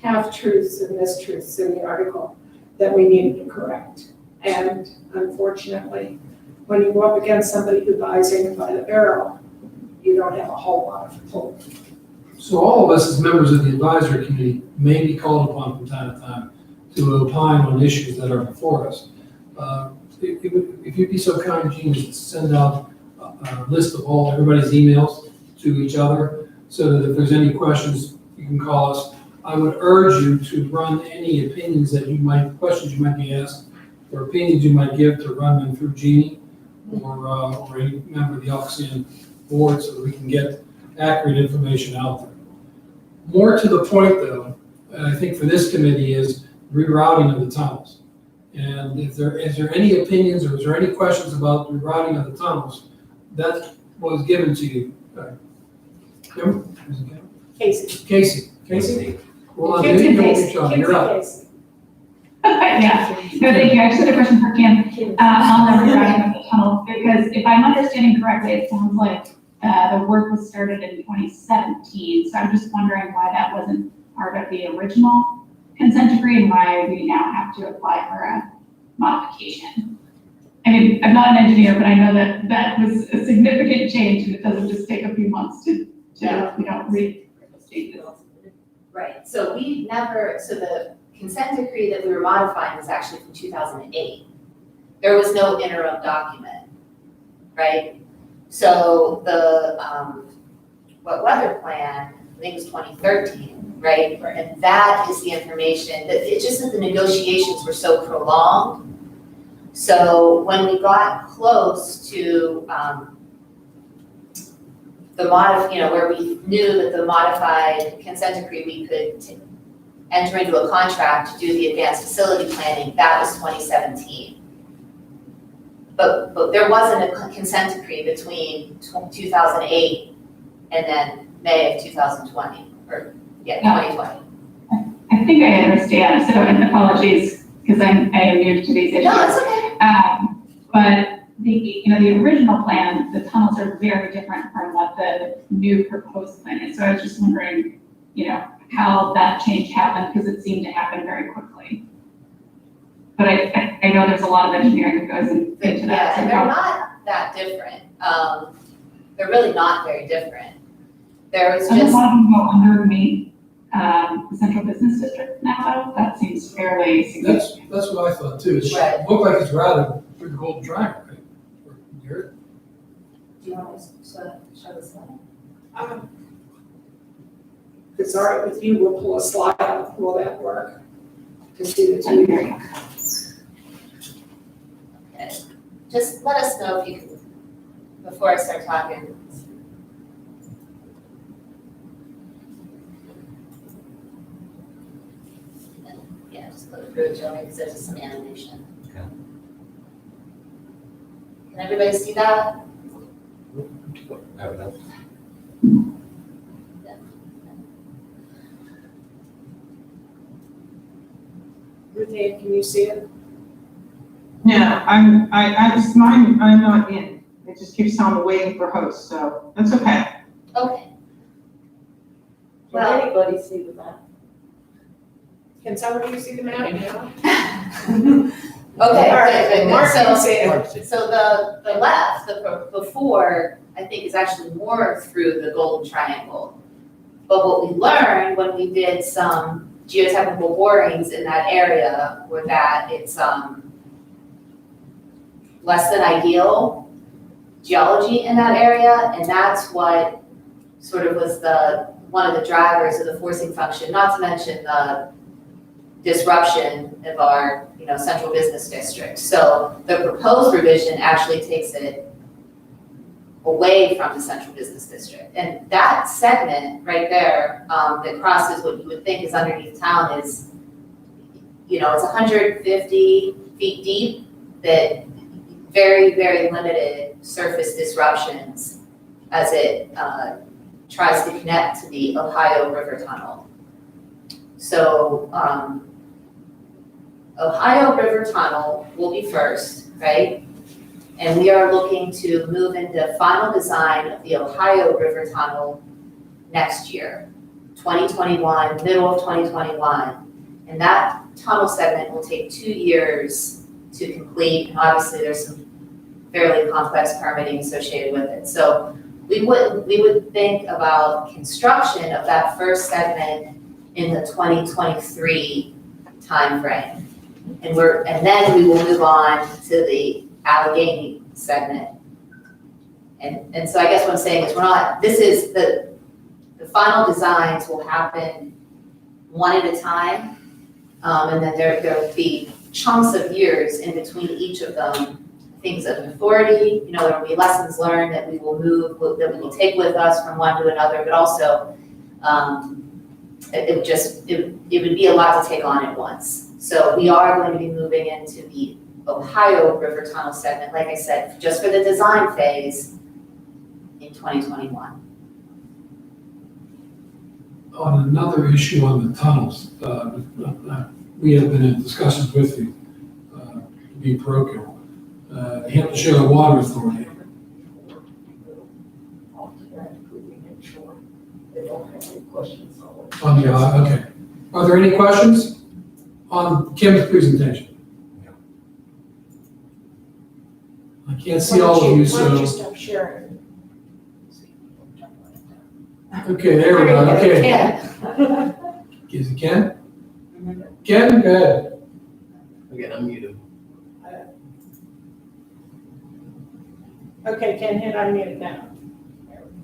half-truths and mistruths in the article that we needed to correct. And unfortunately, when you go up against somebody who buys in by the barrel, you don't have a whole lot of pull. So all of us as members of the advisory committee may be called upon from time to time to opine on issues that are before us. If you'd be so kind, Gene, to send out a list of everybody's emails to each other, so that if there's any questions, you can call us. I would urge you to run any opinions questions you might be asked, or opinions you might give, to run them through Jeannie or any member of the ALCOSAN board, so that we can get accurate information out there. More to the point, though, I think for this committee, is rerouting of the tunnels. And is there any opinions, or is there any questions about rerouting of the tunnels that was given to you? Kim? Is it Kim? Casey? Well, you're up. Yeah, no, thank you. I just had a question for Kim on the rerouting of the tunnel, because if I'm understanding correctly, it sounds like the work was started in 2017. So I'm just wondering why that wasn't part of the original consent decree and why we now have to apply for a modification. I mean, I'm not an engineer, but I know that that was a significant change, and it doesn't just take a few months to read those changes. Right, so the consent decree that we were modifying was actually from 2008. There was no interim document, right? So the wet weather plan, I think it was 2013, right? And that is the information, it's just that the negotiations were so prolonged. So when we got close to where we knew that the modified consent decree, we could enter into a contract to do the advanced facility planning, that was 2017. But there wasn't a consent decree between 2008 and then May of 2020, 2020. I think I understand, so and apologies, because I am new to these issues. No, it's okay. But the original plan, the tunnels are very different from what the new proposed plan is. So I was just wondering, how that change happened, because it seemed to happen very quickly. But I know there's a lot of engineering that goes into that. Yeah, and they're not that different. They're really not very different. There was Doesn't just. one of them go underneath the central business district now, though? That seems fairly significant. That's what I thought too. It Right. looked like it's routed through the Golden Triangle, right? Or Garrett? Do you want to show the slide? If it's all right with you, we'll pull a slide out. Will that work? To see the two. Okay. Just let us know if you can, before I start talking. Yeah, just put it through, Joey, because there's just some animation. Okay. Can everybody see that? Ruth Ann, can you see it? Yeah, I'm not in. It just keeps telling me waiting for host, so that's okay. Okay. Can anybody see the map? Can some of you see the map now? Okay, All right, good. Mark can see it. So the left, the before, I think is actually more through the Golden Triangle. But what we learned when we did some geotechnical borings in that area were that it's less than ideal geology in that area, and that's what sort of was one of the drivers of the forcing function, not to mention the disruption of our central business district. So the proposed revision actually takes it away from the central business district. And that segment right there that crosses what you would think is underneath town is, it's 150 feet deep, that very, very limited surface disruptions as it tries to connect to the Ohio River Tunnel. So Ohio River Tunnel will be first, right? And we are looking to move into final design of the Ohio River Tunnel next year, 2021, middle of 2021. And that tunnel segment will take 2 years to complete, and obviously there's some fairly complex permitting associated with it. So we would think about construction of that first segment in the 2023 timeframe. And then we will move on to the Allegheny segment. And so I guess what I'm saying is the final designs will happen one at a time. And then there will be chunks of years in between each of them, things of authority, there will be lessons learned that we will take with us from one to another, but also it would be a lot to take on at once. So we are going to be moving into the Ohio River Tunnel segment, like I said, just for the design phase in 2021. On another issue on the tunnels, we have been in discussions with you, to be parochial. The Hampshire Water Authority. On the, okay. Are there any questions on Kim's presentation? I can't see all of you, Why don't you so. stop sharing? Okay, there we go, okay. Ken. Is it Ken? Ken, go ahead. Okay, unmute. Okay, Ken, hit unmute now.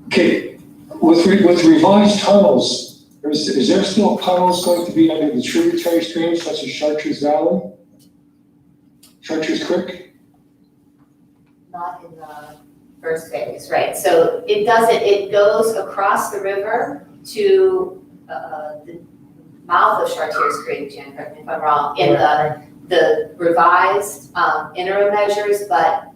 Okay, with revised tunnels, is there still tunnels going to be under the tributary streams such as Chartreuse Valley? Chartreuse Creek? Not in the first phase, right? So it goes across the river to the mouth of Chartiers Creek, Jan, correct me if I'm wrong, in the revised interim measures, but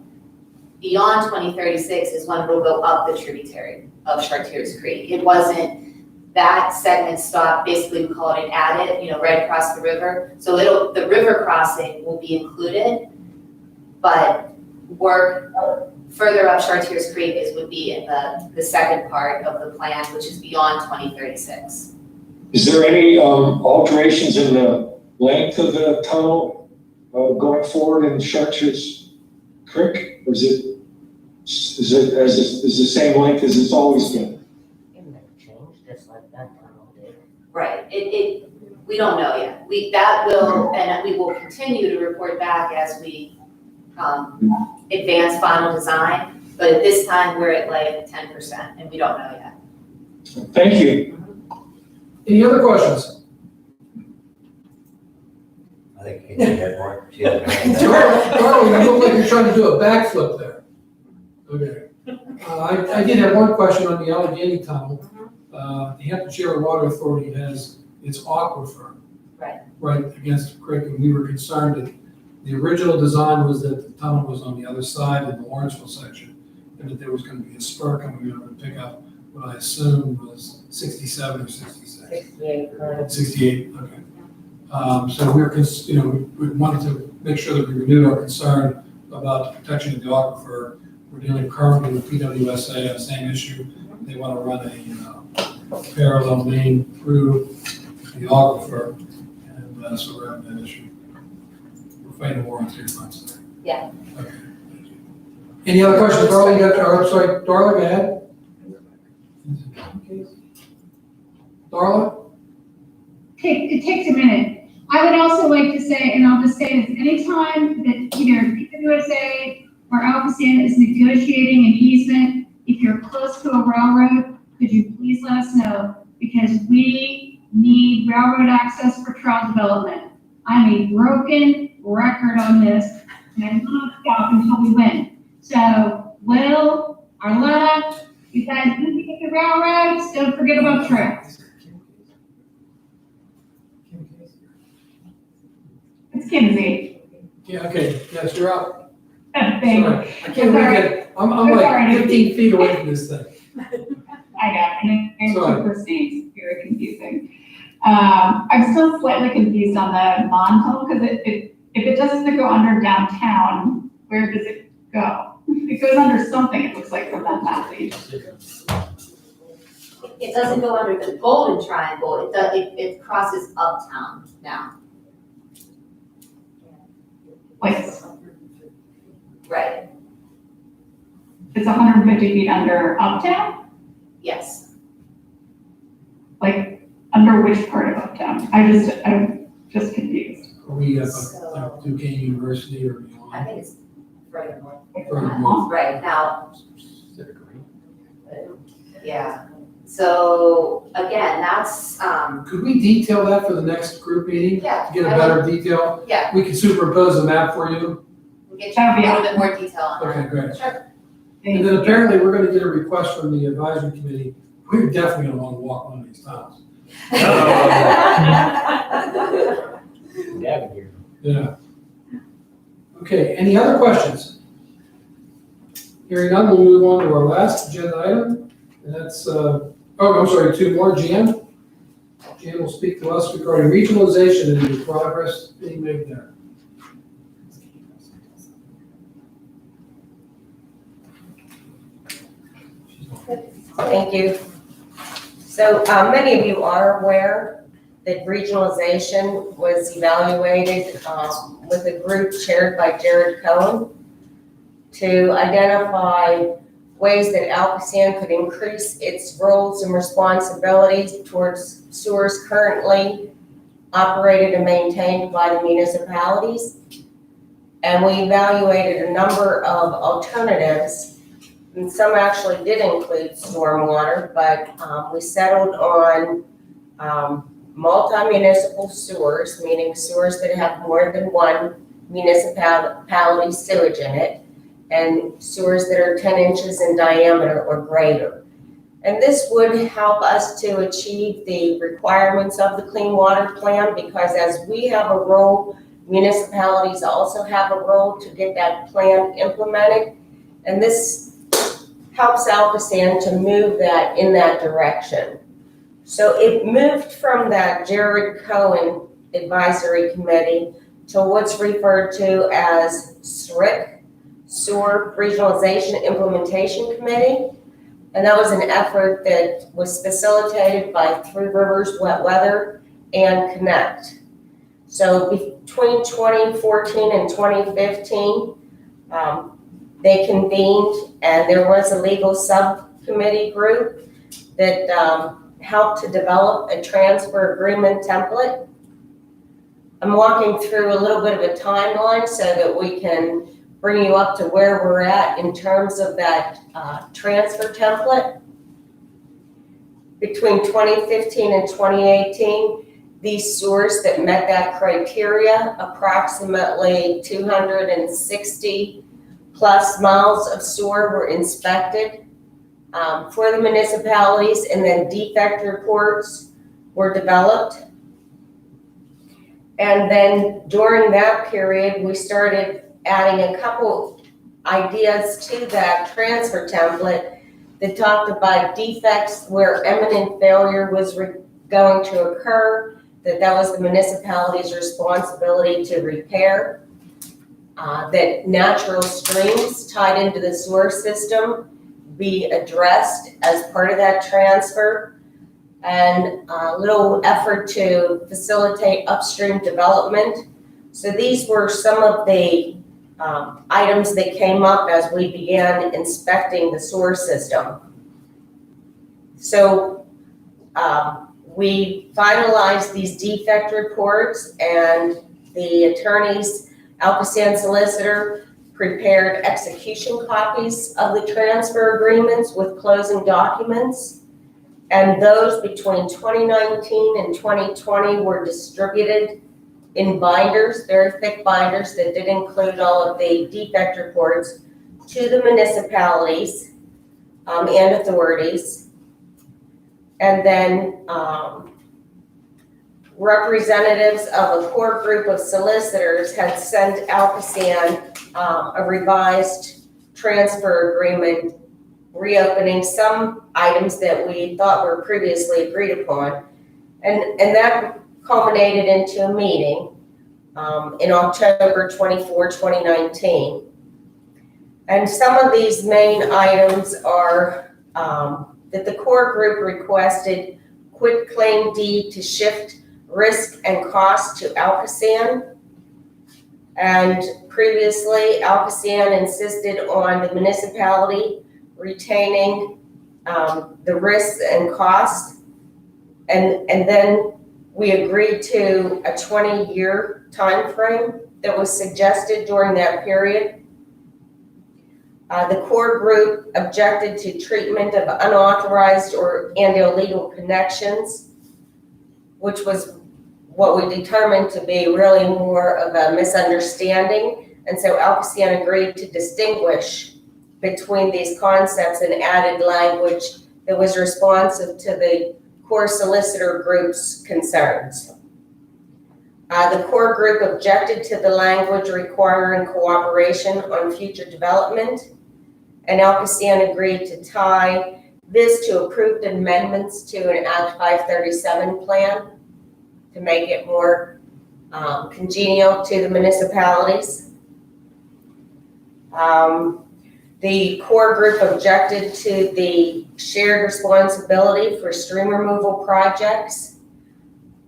beyond 2036 is when it'll go up the tributary of Chartiers Creek. It wasn't, that segment stopped, basically we call it an adit, right across the river. So the river crossing will be included, but work further up Chartiers Creek would be in the second part of the plan, which is beyond 2036. Is there any alterations in the length of the tunnel going forward in Chartreuse Creek? Or is the same length as it's always been? It may change, just like that tunnel did. Right, we don't know yet. We will continue to report back as we advance final design, but at this time we're at like 10% and we don't know yet. Thank you. Any other questions? I think Katie had more. She had Darling, you look like you're trying to do a backflip there. Okay. I did have one question on the Allegheny Tunnel. The Hampshire Water Authority has its aquifer right against the creek, and we were concerned that the original design was that the tunnel was on the other side in the Lawrenceville section, and that there was going to be a spur coming over to pick up what I assumed was 67 or 66. 68, correct. 68, okay. So we wanted to make sure that we renewed our concern about the protection of the aquifer. We're dealing currently with PWSA on the same issue. They want to run a parallel main through the aquifer, and so we're having that issue. We're fighting a war on 2 fronts there. Yeah. Okay. Any other questions, Darla? Darla, go ahead. Darla? It takes a minute. I would also like to say, and I'll just say this, anytime that either PWSA or ALCOSAN is negotiating an easement, if you're close to a railroad, could you please let us know? Because we need railroad access for trail development. I'm a broken record on this, and I'm not stop until we win. So, Will, Arletta, you guys need to get the railroads, don't forget about trails. It's Kinsey. Yeah, okay, yes, you're up. Thank you. Sorry, I can't read it. I'm like 15 feet away from this thing. I know, and I have two first names, very confusing. I'm still slightly confused on the non-tunnel, because if it doesn't go under downtown, where does it go? It goes under something, it looks like, from that map. It doesn't go under the golden triangle, it crosses uptown now. Like, Right, it's 150 feet under uptown? yes. Like, under which part of uptown? I'm just confused. Are we at So- like Duquesne University or I beyond? think it's further north. Further north? Right, now. Yeah, so again, that's, Could we detail that for the next group meeting? yeah. To get a better detail? Yeah, We can superimpose a map for you. we'll get you a little bit more detail on that. Okay, great. Sure. And then apparently, we're gonna get a request from the advisory committee. We're definitely gonna wanna walk one of these tunnels. Yeah. Okay, any other questions? Hearing none, we'll move on to our last agenda item, and that's, I'm sorry, two more. Jan? Jan will speak to us regarding regionalization and the progress being made there. Thank you. So many of you are aware that regionalization was evaluated with a group chaired by Jared Cohen to identify ways that ALCOSAN could increase its roles and responsibilities towards sewers currently operated and maintained by the municipalities. And we evaluated a number of alternatives, and some actually did include stormwater, but we settled on multi-municipal sewers, meaning sewers that have more than one municipality sewage in it, and sewers that are 10 inches in diameter or greater. And this would help us to achieve the requirements of the Clean Water Plan, because as we have a role, municipalities also have a role to get that plan implemented. And this helps ALCOSAN to move that in that direction. So it moved from that Jared Cohen Advisory Committee to what's referred to as SRIC, Sewer Regionalization Implementation Committee. And that was an effort that was facilitated by Three Rivers Wet Weather and Connect. So between 2014 and 2015, they convened, and there was a legal subcommittee group that helped to develop a transfer agreement template. I'm walking through a little bit of a timeline so that we can bring you up to where we're at in terms of that transfer template. Between 2015 and 2018, these sewers that met that criteria, approximately 260 plus miles of sewer were inspected for the municipalities, and then defect reports were developed. And then during that period, we started adding a couple ideas to that transfer template that talked about defects where imminent failure was going to occur, that was the municipality's responsibility to repair, that natural streams tied into the sewer system be addressed as part of that transfer, and a little effort to facilitate upstream development. So these were some of the items that came up as we began inspecting the sewer system. So we finalized these defect reports, and the attorney's ALCOSAN solicitor prepared execution copies of the transfer agreements with closing documents. And those between 2019 and 2020 were distributed in binders, very thick binders that did include all of the defect reports to the municipalities and authorities. And then representatives of a core group of solicitors had sent ALCOSAN a revised transfer agreement, reopening some items that we thought were previously agreed upon. And that culminated into a meeting in October 24, 2019. And some of these main items are that the core group requested quit claim deed to shift risk and cost to ALCOSAN, and previously, ALCOSAN insisted on the municipality retaining the risks and costs. And then we agreed to a 20-year time frame that was suggested during that period. The core group objected to treatment of unauthorized and illegal connections, which was what we determined to be really more of a misunderstanding. And so ALCOSAN agreed to distinguish between these concepts and added language that was responsive to the core solicitor group's concerns. The core group objected to the language requiring cooperation on future development, and ALCOSAN agreed to tie this to approved amendments to an Act 537 plan to make it more congenial to the municipalities. The core group objected to the shared responsibility for stream removal projects.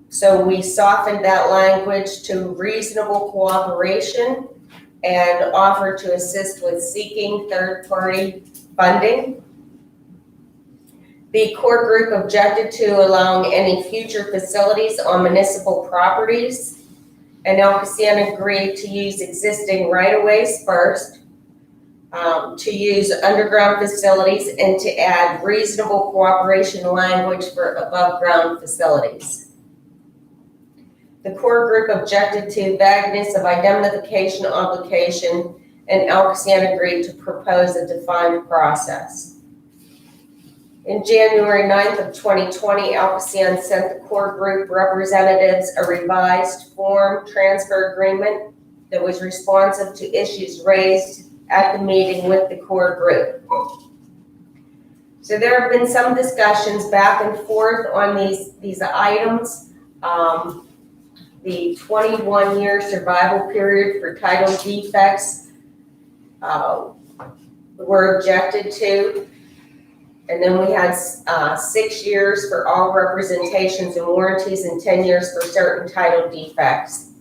So we softened that language to reasonable cooperation and offered to assist with seeking third-party funding. The core group objected to allowing any future facilities on municipal properties, and ALCOSAN agreed to use existing right-of-ways first, to use underground facilities, and to add reasonable cooperation language for above-ground facilities. The core group objected to vagueness of indemnification obligation, and ALCOSAN agreed to propose a defined process. In January 9th of 2020, ALCOSAN sent the core group representatives a revised form transfer agreement that was responsive to issues raised at the meeting with the core group. So there have been some discussions back and forth on these items. The 21-year survival period for title defects were objected to. And then we had 6 years for all representations and warranties and 10 years for certain title defects.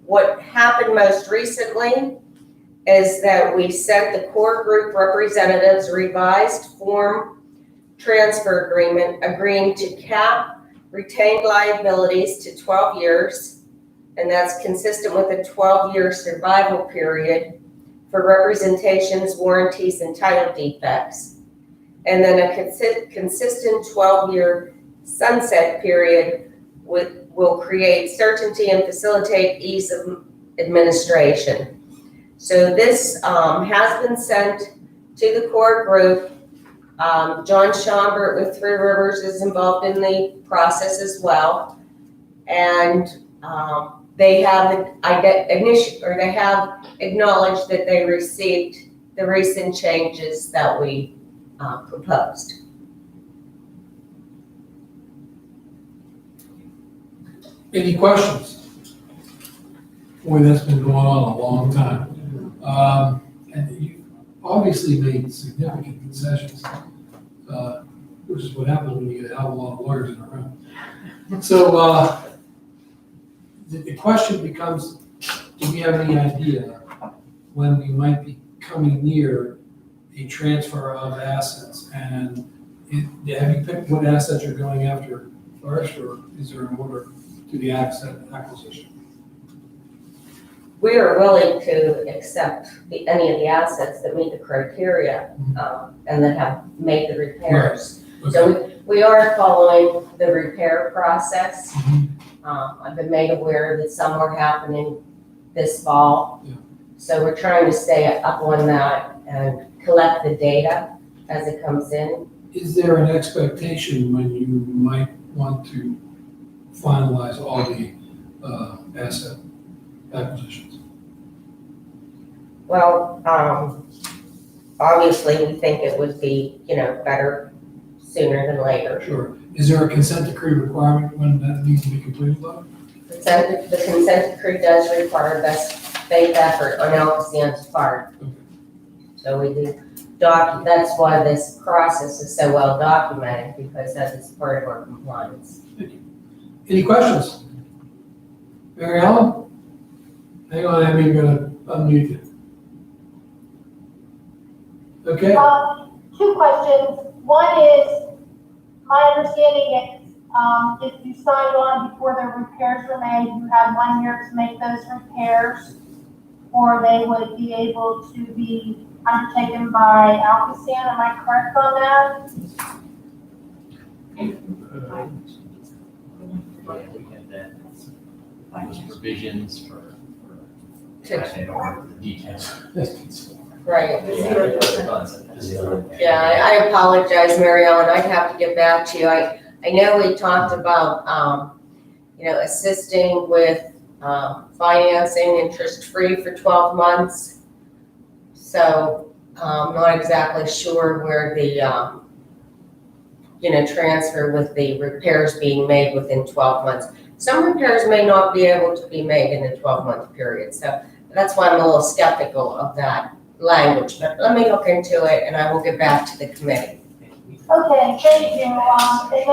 What happened most recently is that we sent the core group representatives a revised form transfer agreement agreeing to cap retained liabilities to 12 years, and that's consistent with a 12-year survival period for representations, warranties, and title defects. And then a consistent 12-year sunset period will create certainty and facilitate ease of administration. So this has been sent to the core group. John Schambert with Three Rivers is involved in the process as well. And they have acknowledged that they received the recent changes that we proposed. Any questions? Boy, that's been going on a long time. And you obviously made significant concessions, which is what happens when you get a hell of a lot of lawyers in a room. So the question becomes, do we have any idea when we might be coming near a transfer of assets? And have you picked what assets you're going after first, or is there an order to the asset acquisition? We are willing to accept any of the assets that meet the criteria and that have made the repairs. Right. Okay. So we are following the repair process. I've been made aware that some are happening this fall. Yeah. So we're trying to stay up on that and collect the data as it comes in. Is there an expectation when you might want to finalize all the asset acquisitions? Well, obviously, we think it would be, better sooner than later. Sure. Is there a consent decree requirement when that needs to be completed, though? The consent decree does require best faith effort on ALCOSAN's part. Okay. So we do that's why this process is so well documented, because that is part of our compliance. Thank you. Any questions? Mary Ellen? Hang on, I'm even gonna unmute you. Okay, Two questions. One is, my understanding is, if you signed on before the repairs were made, you had 1 year to make those repairs, or they would be able to be undertaken by ALCOSAN. Am I correct on that? We had that, those provisions for I don't remember the details. Right. Yeah. Yeah, I apologize, Mary Ellen, I'd have to get back to you. I know we talked about, assisting with, financing interest-free for 12 months. So, I'm not exactly sure where the, transfer with the repairs being made within 12 months. Some repairs may not be able to be made in a 12-month period, so that's why I'm a little skeptical of that language, but let me look into it and I will get back to the committee. Okay, thank you. And then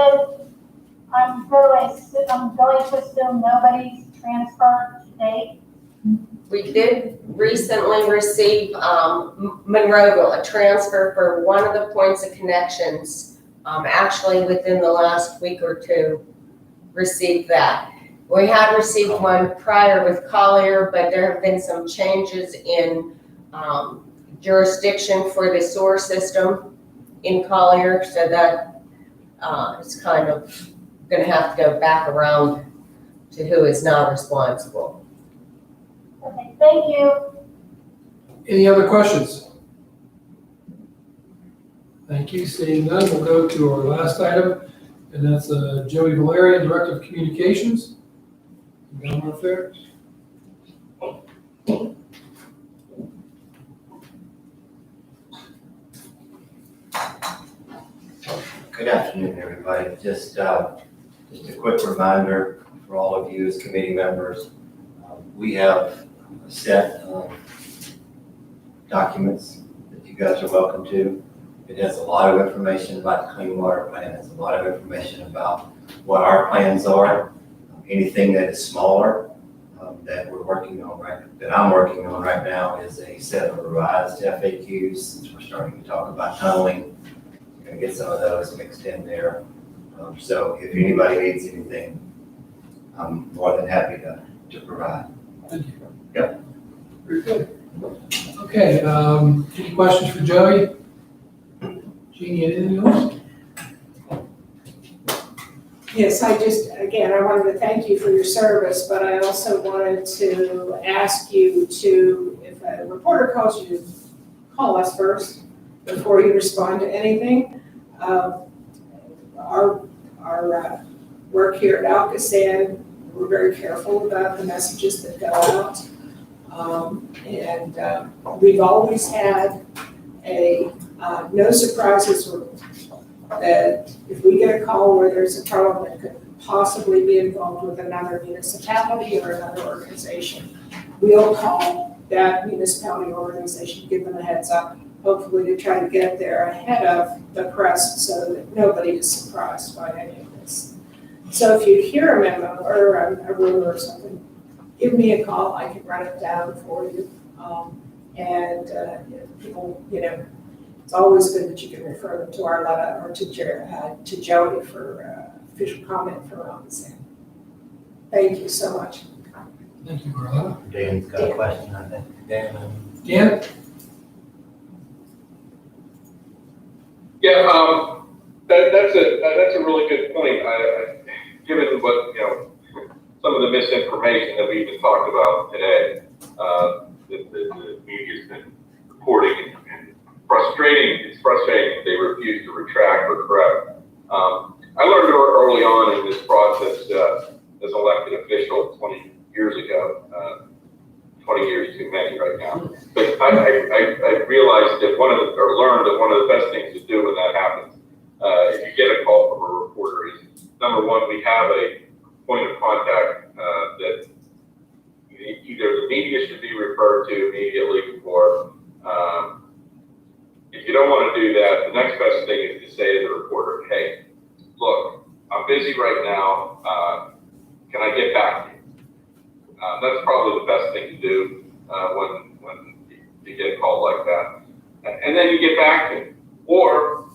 I'm going to assume nobody's transferred to date. We did recently receive, Monroeville, a transfer for one of the points of connections, actually within the last week or two, received that. We had received one prior with Collier, but there have been some changes in jurisdiction for the sewer system in Collier, so that it's kind of going to have to go back around to who is now responsible. Okay, thank you. any other questions? Thank you, seeing none, we'll go to our last item, and that's Joey Valerian, Director of Communications. Government Affairs. Good afternoon, everybody. Just a quick reminder for all of you as committee members. We have a set of documents that you guys are welcome to. It has a lot of information about the Clean Water Plan. It has a lot of information about what our plans are. Anything that is smaller that I'm working on right now is a set of revised FAQs. Since we're starting to talk about tunneling, we're going to get some of those mixed in there. So if anybody needs anything, I'm more than happy to provide. Thank you. Yep. Very good. Okay, any questions for Joey? Jeannie, anything else? Yes, I wanted to thank you for your service, but I also wanted to ask you to, if a reporter calls you, call us first before you respond to anything. Our work here at ALCOSAN, we're very careful about the messages that go out. We've always had a no surprises rule, that if we get a call where there's a problem that could possibly be involved with another municipality or another organization, we'll call that municipality or organization, give them a heads up, hopefully to try to get there ahead of the press so that nobody is surprised by any of this. So if you hear a memo or a rumor or something, give me a call, I can run it down for you. People, it's always good that you can refer them to Arletta or to Joey for official comment from ALCOSAN. Thank you so much. Thank you, Arletta. Dan's got a question, I think. Dan? Yeah, that's a really good point. Given what, some of the misinformation that we even talked about today, the media's been reporting and frustrating. It's frustrating that they refuse to retract or correct. I learned early on in this process as an elected official 20 years ago, 20 years too many right now. But I realized that learned that one of the best things to do when that happens, if you get a call from a reporter, is number one, we have a point of contact that either the media should be referred to immediately, or if you don't want to do that, the next best thing is to say to the reporter, hey, look, I'm busy right now. Can I get back to you? That's probably the best thing to do. when you get a call like that. And then you get back to it. Or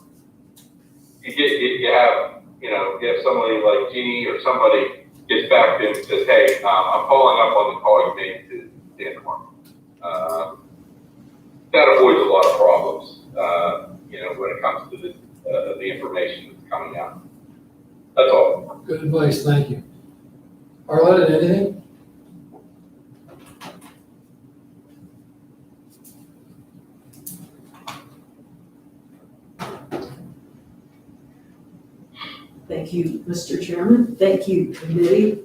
you have somebody like Jeannie or somebody gets back to you and says, hey, I'm following up on the call you made to Dan DeMarco. That avoids a lot of problems, when it comes to the information that's coming out. That's all. Good advice, thank you. Arletta, anything? Thank you, Mr. Chairman. Thank you, committee.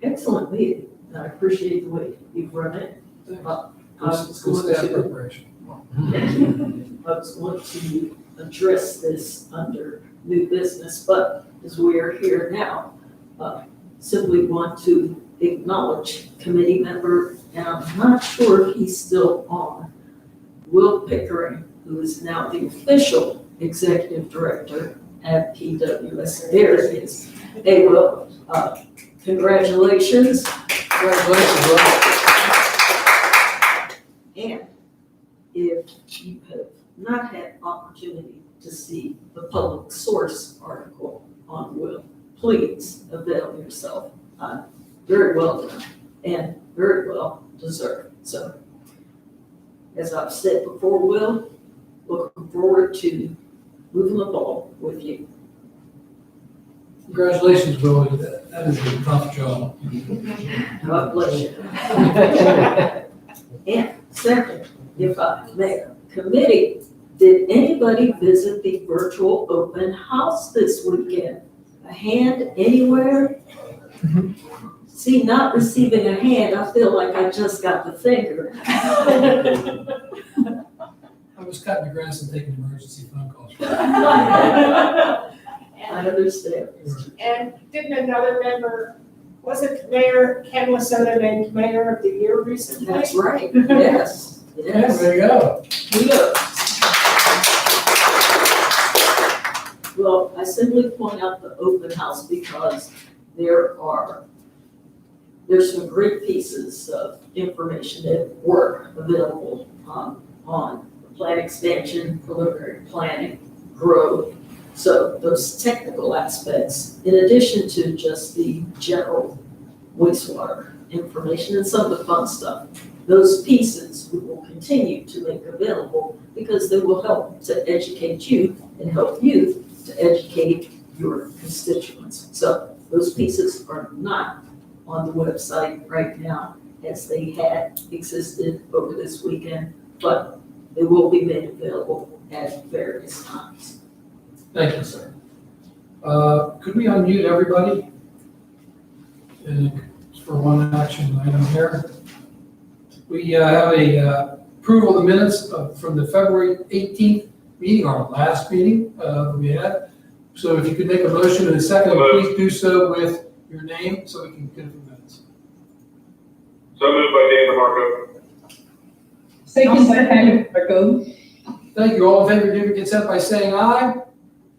Excellent meeting. I appreciate the way you've run it. I was going Staff to, preparation. I was going to address this under new business, but as we are here now, simply want to acknowledge committee member, and I'm not sure if he's still on, Will Pickering, who is now the official executive director at PWS. There it is. Hey, Will, congratulations. Congratulations, Will. And if you have not had opportunity to see the public source article on Will, please avail yourself. Very well done and very well deserved. So, as I've said before, Will, looking forward to moving the ball with you. Congratulations, Will. That is a tough job. God bless you. And second, if I may, committee, did anybody visit the virtual open house this weekend? A hand anywhere? See, not receiving a hand, I feel like I just got the finger. I was cutting the grass and taking emergency phone calls. I understand. And didn't another member, wasn't Mayor Ken Lasota named Mayor of the Year recently? That's right, yes, yes. There you go. Kudos. Well, I simply point out the open house because there's some great pieces of information that were available on plan expansion, preliminary planning, growth. So those technical aspects, in addition to just the general wastewater information and some of the fun stuff, those pieces we will continue to make available because they will help to educate you and help you to educate your constituents. So those pieces are not on the website right now as they had existed over this weekend, but they will be made available at various times. Thank you, sir. Could we unmute everybody? And for one action item here. We have a approval of the minutes from the February 18th meeting, our last meeting we had. So if you could make a motion in a second, please do so with your name so we can get the minutes. So moved by Dan DeMarco. Second by Patty Marco. Thank you. All in favor, give your consent by saying aye.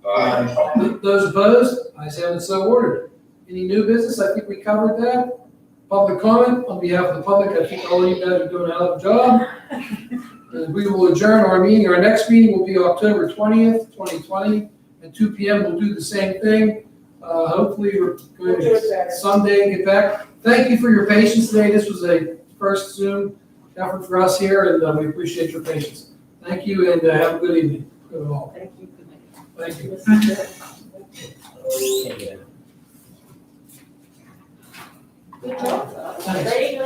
Aye. Those opposed, ayes have it, so ordered. Any new business? I think we covered that. Public comment on behalf of the public. I think all you guys are doing a hell of a job. And we will adjourn our meeting. Our next meeting will be October 20th, 2020. At 2 p.m. we'll do the same thing. Hopefully we're going to someday get back. Thank you for your patience today. This was a first Zoom effort for us here, and we appreciate your patience. Thank you, and have a good evening. Good all. Thank you. Thank you. Good job. Thanks. Hey,